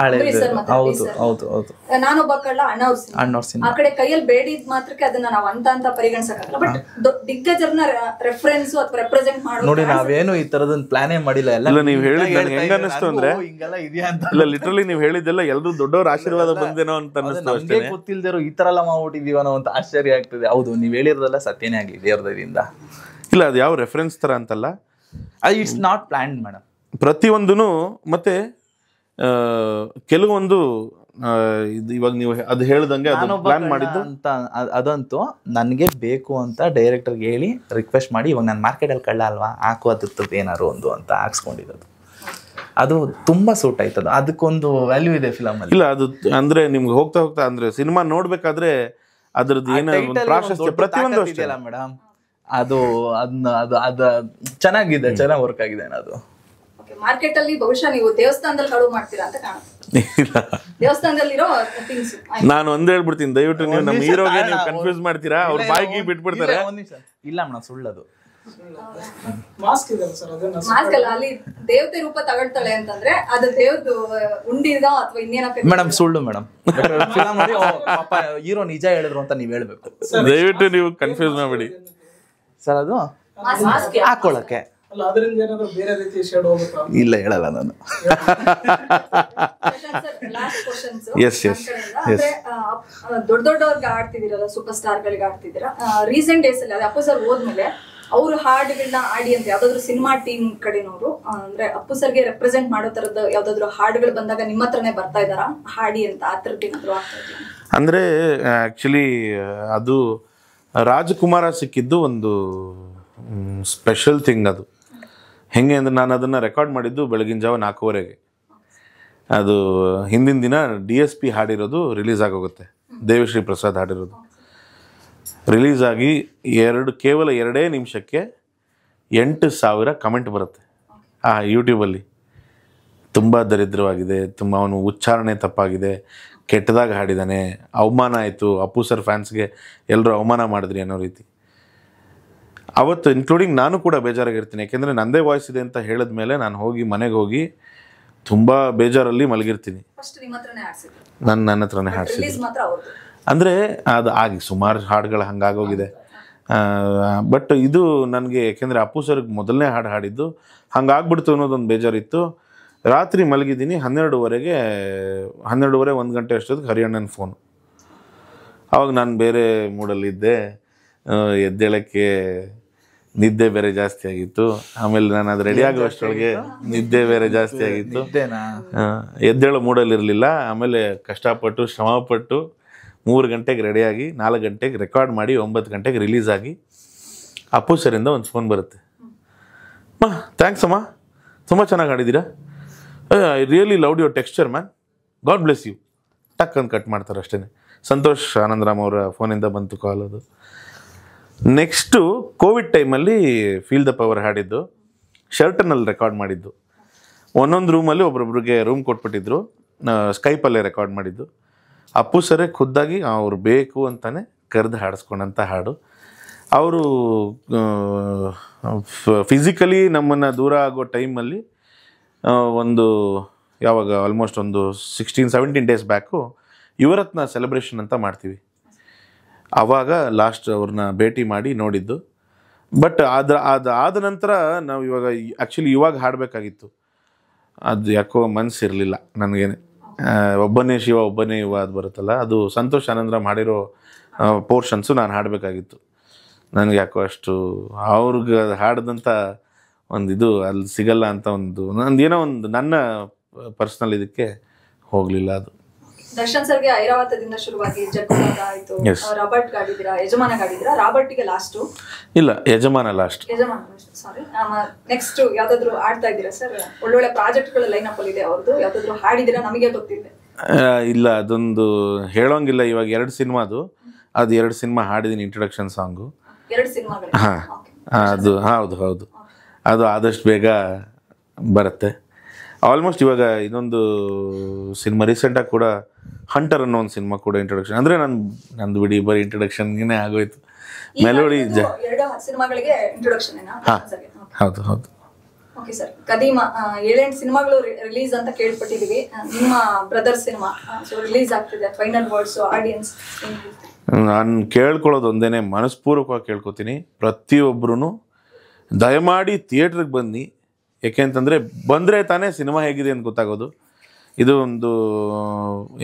ನಾನೊಬ್ಬ ಕಳ್ಳ ಅಣ್ಣವ್ರ ಸಿನಿಮಾ. ಆ ಕಡೆ ಕೈಯಲ್ಲಿ ಬೇಡಿದ್ ಮಾತ್ರಕ್ಕೆ ಅದನ್ನ ನಾವು ಅಂತ ಪರಿಗಣಿಸಕ್ಕಾಗಲ್ಲ. ಬಟ್ ದಿಗ್ಗಜರನ್ನ ರೆಫರೆನ್ಸ್ ಅಥವಾ ರೆಪ್ರೆಸೆಂಟ್ ಮಾಡೋದು ನೋಡಿ, ನಾವೇನು ಈ ತರದೊಂದು ಪ್ಲಾನೇ ಮಾಡಿಲ್ಲ. ಎಲ್ಲ ನೀವು ಹೇಳಿದ್ ನನಗೆ ಹೆಂಗ ಅನಿಸ್ತು ಅಂದ್ರೆ, ಇಲ್ಲ ಲಿಟರಲಿ ನೀವು ಹೇಳಿದ್ದೆಲ್ಲ ಎಲ್ರು ದೊಡ್ಡವ್ರ ಆಶೀರ್ವಾದ ಬಂದೇನೋ ಅಂತ ಅನಿಸ್ತು ಅಷ್ಟೇ. ಗೊತ್ತಿಲ್ಲ ಈ ತರ ಎಲ್ಲ ಮಾಡ್ಬಿಟ್ಟಿದೀವನೋ ಅಂತ ಆಶ್ಚರ್ಯ ಆಗ್ತದೆ. ಹೌದು, ನೀವ್ ಹೇಳಿರೋದೆಲ್ಲ ಸತ್ಯನೇ ಆಗ್ಲಿ ದೇವ್ರದಿಂದ. ಇಲ್ಲ, ಅದು ಯಾವ ರೆಫರೆನ್ಸ್ ತರ ಅಂತಲ್ಲ, ಇಟ್ಸ್ ನಾಟ್ ಪ್ಲಾನ್ಡ್ ಮೇಡಮ್. ಪ್ರತಿಯೊಂದೂ ಮತ್ತೆ ಕೆಲವೊಂದು ಇವಾಗ ನೀವು ಅದು ಹೇಳ್ದಂಗೆ ಅದು ಪ್ಲಾನ್ ಮಾಡಿದ್ದು ಅಂತ, ಅದಂತೂ ನನಗೆ ಬೇಕು ಅಂತ ಡೈರೆಕ್ಟರ್ಗೆ ಹೇಳಿ ರಿಕ್ವೆಸ್ಟ್ ಮಾಡಿ, ಇವಾಗ ನಾನು ಮಾರ್ಕೆಟಲ್ಲಿ ಕಳ್ಳ ಅಲ್ವಾ, ಹಾಕು ಅದ್ರದ್ದು ಏನಾರು ಒಂದು ಅಂತ ಹಾಕ್ಸ್ಕೊಂಡಿರೋದು. ಅದು ತುಂಬಾ ಸೂಟ್ ಆಯ್ತದ, ಅದಕ್ಕೊಂದು ವ್ಯಾಲ್ಯೂ ಇದೆ ಫಿಲಮ್ ಅಲ್ಲಿ. ಇಲ್ಲ, ಅದು ಅಂದ್ರೆ ನಿಮ್ಗೆ ಹೋಗ್ತಾ ಅಂದ್ರೆ ಸಿನಿಮಾ ನೋಡ್ಬೇಕಾದ್ರೆ ಅದ್ರದ್ದು ಏನೋ ಪ್ರಾಶಸ್ತ್ಯ ಪ್ರತಿಯೊಂದು ಅಷ್ಟೇ ಮೇಡಮ್. ಅದು ಅದ ಚೆನ್ನಾಗಿದೆ, ಚೆನ್ನಾಗಿ ವರ್ಕ್ ಆಗಿದೆ. ಅದು ಮಾರ್ಕೆಟ್ ಅಲ್ಲಿ ಬಹುಶಃ ನೀವು ದೇವಸ್ಥಾನದಲ್ಲಿ ಕಳುವು ಮಾಡ್ತೀರಾ ಅಂತ ಕಾಣುತ್ತೆ. ದೇವಸ್ಥಾನದಲ್ಲಿರೋ ಥಿಂಗ್ಸ್ ನಾನು ಒಂದ್ ಹೇಳ್ಬಿಡ್ತೀನಿ, ದಯವಿಟ್ಟು ನೀವು ನಮ್ಮ ಹೀರೋಗೆ ನೀವು ಕನ್ಫ್ಯೂಸ್ ಮಾಡ್ತೀರಾ, ಅವ್ರ ಬಾಯಿಗೆ ಬಿಟ್ಬಿಡ್ತಾರೆ. ಇಲ್ಲ ಮೇಡಮ್, ಸುಳ್ಳದು. ಮಾಸ್ಕ್ ಇದೆ ಸರ್, ಅದನ್ನ ಮಾಸ್ಕ್ ಅಲ್ಲ, ಅಲ್ಲಿ ದೇವತೆ ರೂಪ ತಗೊಳ್ತಾಳೆ ಅಂತಂದ್ರೆ ಅದು ದೇವ್ರದು ಉಂಡಿದ ಅಥವಾ ಇನ್ನೇನಕ್ಕೆ ಮೇಡಮ್? ಸುಳ್ಳು ಮೇಡಮ್. ಹೀರೋ ನಿಜ ಹೇಳಿದ್ರು ಅಂತ ನೀವ್ ಹೇಳ್ಬೇಕು. ದಯವಿಟ್ಟು ನೀವು ಕನ್ಫ್ಯೂಸ್ ಮಾಡ್ಬೇಡಿ ಸರ್. ಅದು ಹಾಕೊಳಕ್ಕೆ ಅಲ್ಲ, ಅದರಿಂದ ಏನಾದ್ರು ಬೇರೆ ರೀತಿ ಶೇಡ್ ಹೋಗುತ್ತಾ? ಇಲ್ಲ, ಹೇಳಲ್ಲ ನಾನು. ದೊಡ್ಡವ್ರಿಗೆ ಆಡ್ತಿದ್ದೀರಲ್ಲ, ಸೂಪರ್ ಸ್ಟಾರ್ ಗಳಿಗೆ ಆಡ್ತಿದ್ದೀರಾ. ರೀಸೆಂಟ್ ಡೇಸ್ ಅಲ್ಲಿ ಅದೇ ಅಪ್ಪು ಸರ್ ಹೋದ್ಮೇಲೆ ಅವ್ರು ಹಾಡುಗಳನ್ನ ಆಡಿ ಅಂತ ಯಾವ್ದಾದ್ರು ಸಿನಿಮಾ ಟೀಮ್ ಕಡೆನವರು ಅಂದ್ರೆ ಅಪ್ಪು ಸರ್ಗೆ ರೆಪ್ರೆಸೆಂಟ್ ಮಾಡೋ ತರದ ಯಾವ್ದಾದ್ರು ಹಾಡುಗಳು ಬಂದಾಗ ನಿಮ್ಮ ಹತ್ರನೇ ಬರ್ತಾ ಇದಾರ ಹಾಡಿ ಅಂತ? ಆ ತರದ್ದು ಏನಾದ್ರು ಆಗ್ತಾ ಇದೆಯಾ? ಅಂದ್ರೆ ಆಕ್ಚುಲಿ ಅದು ರಾಜಕುಮಾರ ಸಿಕ್ಕಿದ್ದು ಒಂದು ಸ್ಪೆಷಲ್ ಥಿಂಗ್. ಅದು ಹೆಂಗೆ ಅಂದರೆ, ನಾನು ಅದನ್ನು ರೆಕಾರ್ಡ್ ಮಾಡಿದ್ದು ಬೆಳಗಿನ ಜಾವ 4:15ಗೆ. ಅದು ಹಿಂದಿನ ದಿನ DSP ಹಾಡಿರೋದು ರಿಲೀಸ್ ಆಗೋಗುತ್ತೆ, ದೇವಿಶ್ರೀ ಪ್ರಸಾದ್ ಹಾಡಿರೋದು. ರಿಲೀಸ್ ಆಗಿ ಕೇವಲ 2 ನಿಮಿಷಕ್ಕೆ 8,000 ಕಮೆಂಟ್ ಬರುತ್ತೆ ಯೂಟ್ಯೂಬಲ್ಲಿ. ತುಂಬ ದರಿದ್ರವಾಗಿದೆ, ತುಂಬ ಅವನು ಉಚ್ಚಾರಣೆ ತಪ್ಪಾಗಿದೆ, ಕೆಟ್ಟದಾಗ ಹಾಡಿದ್ದಾನೆ, ಅವಮಾನ ಆಯಿತು, ಅಪ್ಪು ಸರ್ ಫ್ಯಾನ್ಸ್ಗೆ ಎಲ್ಲರೂ ಅವಮಾನ ಮಾಡಿದ್ರಿ ಅನ್ನೋ ರೀತಿ. ಅವತ್ತು ಇನ್ಕ್ಲೂಡಿಂಗ್ ನಾನು ಕೂಡ ಬೇಜಾರಾಗಿರ್ತೀನಿ, ಯಾಕೆಂದರೆ ನನ್ನದೇ ವಾಯ್ಸ್ ಇದೆ ಅಂತ ಹೇಳಿದ್ಮೇಲೆ ನಾನು ಮನೆಗೆ ಹೋಗಿ ತುಂಬ ಬೇಜಾರಲ್ಲಿ ಮಲಗಿರ್ತೀನಿ. ನನ್ನ ಹತ್ರನೇ ಹಾಡಿಸಿದ್ರು. ಅಂದರೆ ಅದು ಆಗಿ ಸುಮಾರು ಹಾಡುಗಳು ಹಂಗಾಗೋಗಿದೆ. ಬಟ್ ಇದು ನನಗೆ ಯಾಕೆಂದರೆ ಅಪ್ಪು ಸರ್ಗೆ ಮೊದಲನೇ ಹಾಡು ಹಾಡಿದ್ದು ಹಂಗಾಗ್ಬಿಡ್ತು ಅನ್ನೋದೊಂದು ಬೇಜಾರಿತ್ತು. ರಾತ್ರಿ ಮಲಗಿದ್ದೀನಿ 12:30 1 ಗಂಟೆ ಅಷ್ಟೊತ್ತಿಗೆ ಹರಿಯಣ್ಣನ ಫೋನು. ಆವಾಗ ನಾನು ಬೇರೆ ಮೂಡಲ್ಲಿದ್ದೆ, ಎದ್ದೇಳಕ್ಕೆ ನಿದ್ದೆ ಬೇರೆ ಜಾಸ್ತಿ ಆಗಿತ್ತು. ಆಮೇಲೆ ನಾನು ಅದು ರೆಡಿ ಆಗೋ ಅಷ್ಟರೊಳಗೆ ನಿದ್ದೆ ಬೇರೆ ಜಾಸ್ತಿ ಆಗಿತ್ತು, ಎದ್ದೇಳೋ ಮೂಡಲ್ಲಿರಲಿಲ್ಲ. ಆಮೇಲೆ ಕಷ್ಟಪಟ್ಟು ಶ್ರಮಪಟ್ಟು 3 ಗಂಟೆಗೆ ರೆಡಿಯಾಗಿ 4 ಗಂಟೆಗೆ ರೆಕಾರ್ಡ್ ಮಾಡಿ 9 ಗಂಟೆಗೆ ರಿಲೀಸ್ ಆಗಿ ಅಪ್ಪು ಸರಿಂದ ಒಂದು ಫೋನ್ ಬರುತ್ತೆ. ಥ್ಯಾಂಕ್ಸ್ ಅಮ್ಮ, ತುಂಬ ಚೆನ್ನಾಗಿ ಹಾಡಿದ್ದೀರಾ, I really loved your texture man, God bless you. ಟಕ್ ಅಂತ ಕಟ್ ಮಾಡ್ತಾರೆ ಅಷ್ಟೇ. ಸಂತೋಷ್ ಆನಂದರಾಮ್ ಅವರ ಫೋನಿಂದ ಬಂತು ಕಾಲ್. ಅದು ನೆಕ್ಸ್ಟು ಕೋವಿಡ್ ಟೈಮಲ್ಲಿ ಫೀಲ್ ದ ಪವರ್ ಹಾಡಿದ್ದು ಶರ್ಟನಲ್ಲಿ ರೆಕಾರ್ಡ್ ಮಾಡಿದ್ದು. ಒಂದೊಂದು ರೂಮಲ್ಲಿ ಒಬ್ಬೊಬ್ರಿಗೆ ರೂಮ್ ಕೊಟ್ಬಿಟ್ಟಿದ್ರು, ಸ್ಕೈಪಲ್ಲೇ ರೆಕಾರ್ಡ್ ಮಾಡಿದ್ದು. ಅಪ್ಪು ಸರೇ ಖುದ್ದಾಗಿ ಅವ್ರು ಬೇಕು ಅಂತಾನೆ ಕರೆದು ಹಾಡಿಸ್ಕೊಂಡಂಥ ಹಾಡು. ಅವರು ಫಿಸಿಕಲಿ ನಮ್ಮನ್ನು ದೂರ ಆಗೋ ಟೈಮಲ್ಲಿ ಒಂದು ಯಾವಾಗ ಆಲ್ಮೋಸ್ಟ್ ಒಂದು 16-17 ಡೇಸ್ ಬ್ಯಾಕು ಯುವರತ್ನ ಸೆಲೆಬ್ರೇಷನ್ ಅಂತ ಮಾಡ್ತೀವಿ. ಆವಾಗ ಲಾಸ್ಟ್ ಅವ್ರನ್ನ ಭೇಟಿ ಮಾಡಿ ನೋಡಿದ್ದು. ಬಟ್ ಆದ ನಂತರ ನಾವು ಇವಾಗ ಹಾಡಬೇಕಾಗಿತ್ತು. ಅದು ಯಾಕೋ ಮನಸ್ಸಿರಲಿಲ್ಲ ನನಗೇನೆ. ಒಬ್ಬನೇ ಶಿವ ಒಬ್ಬನೇ ಯುವ ಅದು ಬರುತ್ತಲ್ಲ, ಅದು ಸಂತೋಷ್ ಆನಂದ್ರ ಮಾಡಿರೋ ಪೋರ್ಷನ್ಸು ನಾನು ಹಾಡಬೇಕಾಗಿತ್ತು. ನನಗೆ ಯಾಕೋ ಅಷ್ಟು ಅವ್ರಿಗೆ ಹಾಡಿದಂಥ ಒಂದು ಇದು ಅಲ್ಲಿ ಸಿಗಲ್ಲ ಅಂತ ಏನೋ ಒಂದು ನನ್ನ ಪರ್ಸ್ನಲ್ ಇದಕ್ಕೆ ಹೋಗಲಿಲ್ಲ ಅದು. ದರ್ಶನ್ ಸರ್ಗೆ ಐರಾವತದಿಂದ ಶುರುವಾಗಿ ಜಗ್ಗುಮಗ ಆಯ್ತು, ರಾಬರ್ಟ್ ಗಾಡಿದಿರಾ, ಯಜಮಾನ ಗಾಡಿದಿರಾ, ರಾಬರ್ಟ್ಗೆ ಲಾಸ್ಟು ಇಲ್ಲ ಯಜಮಾನ ಲಾಸ್ಟ್. ಸಾರಿ. ನೆಕ್ಸ್ಟ್ ಯಾವ್ದಾದ್ರು ಆಡ್ತಾ ಇದ್ದೀರಾ ಸರ್? ಒಳ್ಳೊಳ್ಳೆ ಪ್ರಾಜೆಕ್ಟ್ಗಳ ಲೈನ್ ಅಪ್ ಅಲ್ಲಿ ಇದೆ ಅವ್ರದ್ದು, ಯಾವ್ದಾದ್ರು ಹಾಡಿದಿರಾ? ನಮಗೆ ಗೊತ್ತಿದೆ. ಇಲ್ಲ, ಅದೊಂದು ಹೇಳೋಂಗಿಲ್ಲ. ಇವಾಗ 2 ಸಿನಿಮಾದು, ಅದು 2 ಸಿನಿಮಾ ಹಾಡಿದ್ದೀನಿ ಇಂಟ್ರೊಡಕ್ಷನ್ ಸಾಂಗು. 2 ಸಿನಿಮಾಗಳು? ಅದು ಹೌದು, ಅದು ಆದಷ್ಟು ಬೇಗ ಬರುತ್ತೆ. ಆಲ್ಮೋಸ್ಟ್ ಇವಾಗ ಇನ್ನೊಂದು ಸಿನಿಮಾ ರೀಸೆಂಟಾಗಿ ಕೂಡ ಹಂಟರ್ ಅನ್ನೋ ಒಂದು ಸಿನಿಮಾ ಕೂಡ ಇಂಟ್ರೊಡಕ್ಷನ್, ಅಂದರೆ ನಂದು ಬಿಡಿ ಬರೀ ಇಂಟ್ರೊಡಕ್ಷನ್ಗೆ ಆಗೋಯ್ತು. ಮೆಲೋಡಿ ಸಿನಿಮಾಗಳಿಗೆ ಇಂಟ್ರೊಡಕ್ಷನ್. ಹೌದು. Okay sir. ಕದೀಮಾ 7-8 ಸಿನಿಮಾಗಳು ರಿಲೀಸ್ ಅಂತ ಕೇಳ್ಪಟ್ಟಿದೀವಿ. ನಿಮ್ಮ ಬ್ರದರ್ ಸಿನಿಮಾ ರಿಲೀಸ್ ಆಗ್ತಿದೆ. Final words audience? ನಾನು ಕೇಳ್ಕೊಳ್ಳೋದು ಒಂದೇನೆ, ಮನಸ್ಪೂರ್ವಕವಾಗಿ ಕೇಳ್ಕೊತೀನಿ, ಪ್ರತಿಯೊಬ್ಬರೂ ದಯಮಾಡಿ ಥಿಯೇಟ್ರಿಗೆ ಬನ್ನಿ. ಏಕೆಂತಂದರೆ ಬಂದರೆ ತಾನೇ ಸಿನಿಮಾ ಹೇಗಿದೆ ಅಂತ ಗೊತ್ತಾಗೋದು. ಇದು ಒಂದು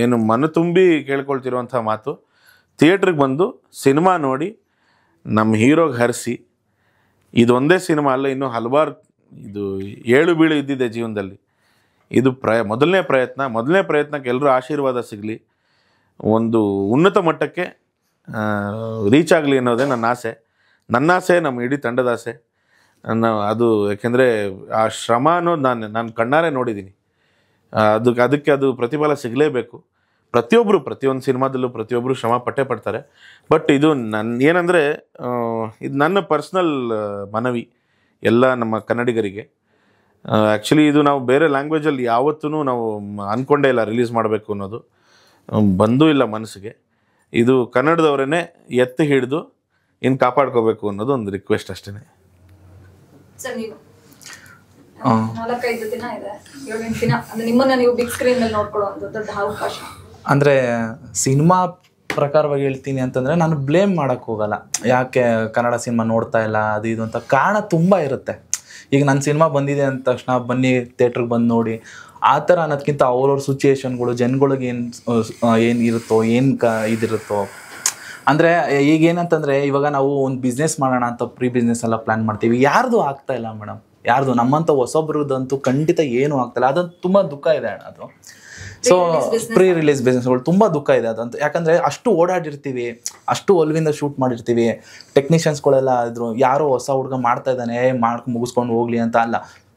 ಏನು ಮನ ತುಂಬಿ ಕೇಳ್ಕೊಳ್ತಿರುವಂಥ ಮಾತು. ಥಿಯೇಟ್ರಿಗೆ ಬಂದು ಸಿನಿಮಾ ನೋಡಿ ನಮ್ಮ ಹೀರೋಗೆ ಹರಿಸಿ. ಇದೊಂದೇ ಸಿನಿಮಾ ಅಲ್ಲ, ಇನ್ನೂ ಹಲವಾರು ಇದು ಏಳು ಬೀಳು ಇದ್ದಿದೆ ಜೀವನದಲ್ಲಿ. ಇದು ಮೊದಲನೇ ಪ್ರಯತ್ನಕ್ಕೆ ಎಲ್ಲರೂ ಆಶೀರ್ವಾದ ಸಿಗಲಿ, ಒಂದು ಉನ್ನತ ಮಟ್ಟಕ್ಕೆ ರೀಚ್ ಆಗಲಿ ಅನ್ನೋದೇ ನನ್ನ ಆಸೆ, ನಮ್ಮ ಇಡೀ ತಂಡದ ಆಸೆ. ಅದು ಯಾಕೆಂದರೆ ಆ ಶ್ರಮ ಅನ್ನೋದು ನಾನು ಕಣ್ಣಾರೆ ನೋಡಿದ್ದೀನಿ. ಅದಕ್ಕೆ ಅದು ಪ್ರತಿಫಲ ಸಿಗಲೇಬೇಕು. ಪ್ರತಿಯೊಂದು ಸಿನಿಮಾದಲ್ಲೂ ಪ್ರತಿಯೊಬ್ಬರು ಶ್ರಮ ಪಡ್ತಾರೆ. ಬಟ್ ಇದು ಏನಂದರೆ ಇದು ನನ್ನ ಪರ್ಸ್ನಲ್ ಮನವಿ ಎಲ್ಲ ನಮ್ಮ ಕನ್ನಡಿಗರಿಗೆ. ಆ್ಯಕ್ಚುಲಿ ಇದು ನಾವು ಬೇರೆ ಲ್ಯಾಂಗ್ವೇಜಲ್ಲಿ ಯಾವತ್ತೂ ನಾವು ಅಂದ್ಕೊಂಡೇ ಇಲ್ಲ ರಿಲೀಸ್ ಮಾಡಬೇಕು ಅನ್ನೋದು, ಬಂದೂ ಇಲ್ಲ ಮನಸ್ಸಿಗೆ. ಇದು ಕನ್ನಡದವರೇ ಎತ್ತಿ ಹಿಡಿದು ಇನ್ನು ಕಾಪಾಡ್ಕೋಬೇಕು ಅನ್ನೋದು ಒಂದು ರಿಕ್ವೆಸ್ಟ್ ಅಷ್ಟೇ. ಸರ್, ನೀವು 4-5 ದಿನ ಇದೆ, 7-8 ದಿನ ಅಂದ್ರೆ ನಿಮ್ಮನ್ನ ನೀವು ಬಿಗ್ ಸ್ಕ್ರೀನ್ ಮೇಲೆ ನೋಡ್ಕೊಳ್ಳುವಂತ ದೊಡ್ಡ ಅವಕಾಶ. ಅಂದರೆ ಸಿನಿಮಾ ಪ್ರಕಾರವಾಗಿ ಹೇಳ್ತೀನಿ ಅಂತಂದರೆ ನಾನು ಬ್ಲೇಮ್ ಮಾಡೋಕ್ಕೆ ಹೋಗಲ್ಲ. ಯಾಕೆ ಕನ್ನಡ ಸಿನಿಮಾ ನೋಡ್ತಾ ಇಲ್ಲ ಅದು ಇದು ಅಂತ ಕಾರಣ ತುಂಬ ಇರುತ್ತೆ. ಈಗ ನನ್ನ ಸಿನಿಮಾ ಬಂದಿದೆ ಅಂದ ತಕ್ಷಣ ಬನ್ನಿ ಥಿಯೇಟ್ರಿಗೆ ಬಂದು ನೋಡಿ ಆ ಥರ ಅನ್ನೋದಕ್ಕಿಂತ ಅವ್ರವ್ರ ಸಿಚುಯೇಷನ್ಗಳು, ಜನಗಳಿಗೆ ಏನು ಇರುತ್ತೋ, ಇದಿರುತ್ತೋ. ಅಂದರೆ ಈಗ ಏನಂತಂದರೆ ಇವಾಗ ನಾವು ಒಂದು ಬಿಸ್ನೆಸ್ ಮಾಡೋಣ ಅಂತ ಬಿಸ್ನೆಸ್ ಎಲ್ಲ ಪ್ಲ್ಯಾನ್ ಮಾಡ್ತೀವಿ, ಯಾರ್ದು ಆಗ್ತಾ ಇಲ್ಲ ಮೇಡಮ್, ಯಾರ್ದು ನಮ್ಮಂಥ ಹೊಸೊಬ್ರದಂತೂ ಖಂಡಿತ ಏನೂ ಆಗ್ತಾಯಿಲ್ಲ. ಅದಂತೂ ತುಂಬ ದುಃಖ ಇದೆ ಅಣ್ಣ. ಅದು ಸೊ ಪ್ರೀ ರಿಲೀಸ್ ಬಿಸ್ನೆಸ್ಗಳು ತುಂಬ ದುಃಖ ಇದೆ ಅದಂತ. ಯಾಕಂದರೆ ಅಷ್ಟು ಓಡಾಡಿರ್ತೀವಿ, ಅಷ್ಟು ಒಲ್ವಿಂದ ಶೂಟ್ ಮಾಡಿರ್ತೀವಿ, ಟೆಕ್ನಿಷಿಯನ್ಸ್ಗಳೆಲ್ಲ ಇದ್ರು, ಯಾರೋ ಹೊಸ ಹುಡುಗ ಮಾಡ್ತಾ ಇದ್ದಾನೆ ಮುಗಿಸ್ಕೊಂಡು ಹೋಗ್ಲಿ ಅಂತ ಅಲ್ಲ,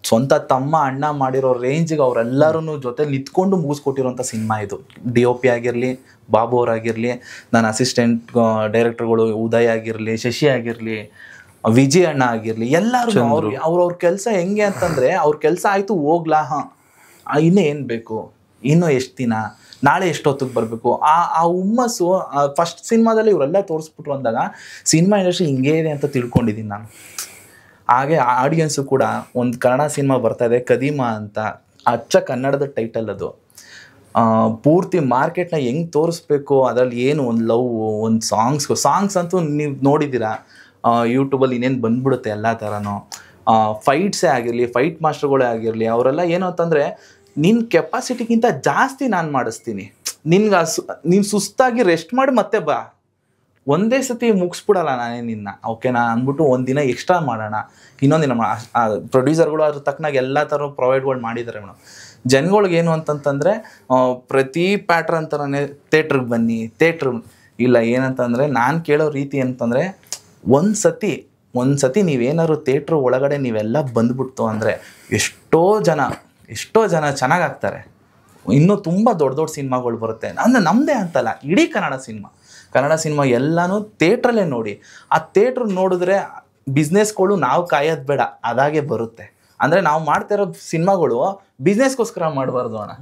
ಸ್ವಂತ ತಮ್ಮ ಅಣ್ಣ ಮಾಡಿರೋ ರೇಂಜಿಗೆ ಅವರೆಲ್ಲರೂ ಜೊತೆ ನಿಂತ್ಕೊಂಡು ಮುಗಿಸ್ಕೊಟ್ಟಿರೋಂಥ ಸಿನಿಮಾ ಇದು. DOP ಆಗಿರಲಿ, ಬಾಬು ಅವರಾಗಿರಲಿ, ನನ್ನ ಅಸಿಸ್ಟೆಂಟ್ ಡೈರೆಕ್ಟರ್ಗಳು ಉದಯ್ ಆಗಿರಲಿ, ಶಶಿ ಆಗಿರಲಿ, ವಿಜಯ್ ಅಣ್ಣ ಆಗಿರಲಿ, ಎಲ್ಲರೂ ಅವ್ರವ್ರ ಕೆಲಸ ಹೆಂಗೆ ಅಂತಂದರೆ ಅವ್ರ ಕೆಲಸ ಆಯಿತು ಹೋಗ್ಲಾ, ಇನ್ನೂ ಏನು ಬೇಕು, ಇನ್ನೂ ಎಷ್ಟು ದಿನ, ನಾಳೆ ಎಷ್ಟೊತ್ತಿಗೆ ಬರಬೇಕು, ಆ ಹುಮ್ಮಸ್ಸು ಫಸ್ಟ್ ಸಿನಿಮಾದಲ್ಲಿ ಇವರೆಲ್ಲ ತೋರಿಸ್ಬಿಟ್ರು ಅಂದಾಗ ಸಿನಿಮಾ ಇಂಡಸ್ಟ್ರಿ ಹಿಂಗೇ ಇದೆ ಅಂತ ತಿಳ್ಕೊಂಡಿದ್ದೀನಿ ನಾನು. ಹಾಗೆ ಆಡಿಯನ್ಸು ಕೂಡ ಒಂದು ಕನ್ನಡ ಸಿನಿಮಾ ಬರ್ತಾ ಇದೆ ಕದೀಮಾ ಅಂತ, ಅಚ್ಚ ಕನ್ನಡದ ಟೈಟಲ್ ಅದು. ಪೂರ್ತಿ ಮಾರ್ಕೆಟ್ನ ಹೆಂಗೆ ತೋರಿಸ್ಬೇಕು, ಅದರಲ್ಲಿ ಏನು ಒಂದು ಲವ್, ಒಂದು ಸಾಂಗ್ಸ್ ಅಂತೂ ನೀವು ನೋಡಿದ್ದೀರಾ ಯೂಟ್ಯೂಬಲ್ಲಿ ಇನ್ನೇನು ಬಂದ್ಬಿಡುತ್ತೆ ಎಲ್ಲ ಥರನೂ. ಫೈಟ್ಸೇ ಆಗಿರಲಿ, ಫೈಟ್ ಮಾಸ್ಟರ್ಗಳೇ ಆಗಿರಲಿ, ಅವರೆಲ್ಲ ಏನು ಅಂತಂದರೆ ನಿನ್ನ ಕೆಪಾಸಿಟಿಗಿಂತ ಜಾಸ್ತಿ ನಾನು ಮಾಡಿಸ್ತೀನಿ, ನೀನು ಸುಸ್ತಾಗಿ ರೆಸ್ಟ್ ಮಾಡಿ ಮತ್ತೆ ಬಾ, ಒಂದೇ ಸತಿ ಮುಗಿಸ್ಬಿಡಲ್ಲ ನಾನೇ ನಿನ್ನ, ಓಕೆನಾ ಅಂದ್ಬಿಟ್ಟು ಒಂದಿನ ಎಕ್ಸ್ಟ್ರಾ ಮಾಡೋಣ, ಇನ್ನೊಂದಿನ ಪ್ರೊಡ್ಯೂಸರ್ಗಳು ಅದ್ರ ತಕ್ಕನಾಗಿ ಎಲ್ಲ ಥರ ಪ್ರೊವೈಡ್ಗಳು ಮಾಡಿದ್ದಾರೆ ಮೇಡಮ್. ಜನಗಳ್ಗೇನು ಅಂತಂತಂದರೆ ಪ್ರತಿ ಪ್ಯಾಟ್ರನ್ ಥರನೇ ಥಿಯೇಟ್ರಿಗೆ ಬನ್ನಿ, ಇಲ್ಲ ಏನಂತಂದರೆ ನಾನು ಕೇಳೋ ರೀತಿ ಅಂತಂದರೆ ಒಂದು ಸತಿ ನೀವೇನಾದ್ರು ಥಿಯೇಟ್ರ್ ಒಳಗಡೆ ನೀವೆಲ್ಲ ಬಂದ್ಬಿಡ್ತು ಅಂದರೆ ಎಷ್ಟೋ ಜನ ಚೆನ್ನಾಗಾಗ್ತಾರೆ. ಇನ್ನೂ ತುಂಬ ದೊಡ್ಡ ಸಿನಿಮಾಗಳು ಬರುತ್ತೆ. ಅಂದರೆ ನಮ್ಮದೇ ಅಂತಲ್ಲ, ಇಡೀ ಕನ್ನಡ ಸಿನಿಮಾ ಎಲ್ಲನೂ ಥಿಯೇಟ್ರಲ್ಲೇ ನೋಡಿ. ಆ ಥಿಯೇಟ್ರ್ ನೋಡಿದ್ರೆ ಬಿಸ್ನೆಸ್ಗಳು ನಾವು ಕಾಯೋದು ಬೇಡ, ಅದಾಗೆ ಬರುತ್ತೆ. ಅಂದರೆ ನಾವು ಮಾಡ್ತಿರೋ ಸಿನಿಮಾಗಳು ಬಿಸ್ನೆಸ್ಗೋಸ್ಕರ ಮಾಡಬಾರ್ದು ಅಣ್ಣ.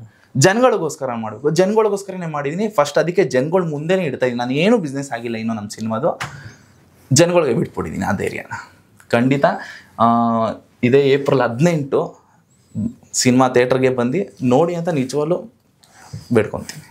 ಜನಗಳಿಗೋಸ್ಕರ ಮಾಡಬೇಕು, ಜನಗಳಿಗೋಸ್ಕರನೇ ಮಾಡಿದ್ದೀನಿ. ಫಸ್ಟ್ ಅದಕ್ಕೆ ಜನಗಳ ಮುಂದೆನೇ ಇಡ್ತಾ ಇದ್ದೀನಿ. ನಾನು ಏನು ಬಿಸ್ನೆಸ್ ಆಗಿಲ್ಲ ಇನ್ನೂ ನಮ್ಮ ಸಿನಿಮಾದು, ಜನಗಳಿಗೆ ಬಿಟ್ಬಿಟ್ಟಿದ್ದೀನಿ ಆ ಧೈರ್ಯನ. ಖಂಡಿತ ಇದೇ ಏಪ್ರಿಲ್ 18 ಸಿನಿಮಾ ಥಿಯೇಟ್ರಿಗೆ ಬಂದು ನೋಡಿ ಅಂತ ನಿಜವಾಗ್ಲೂ ಬೇಡ್ಕೊತೀನಿ.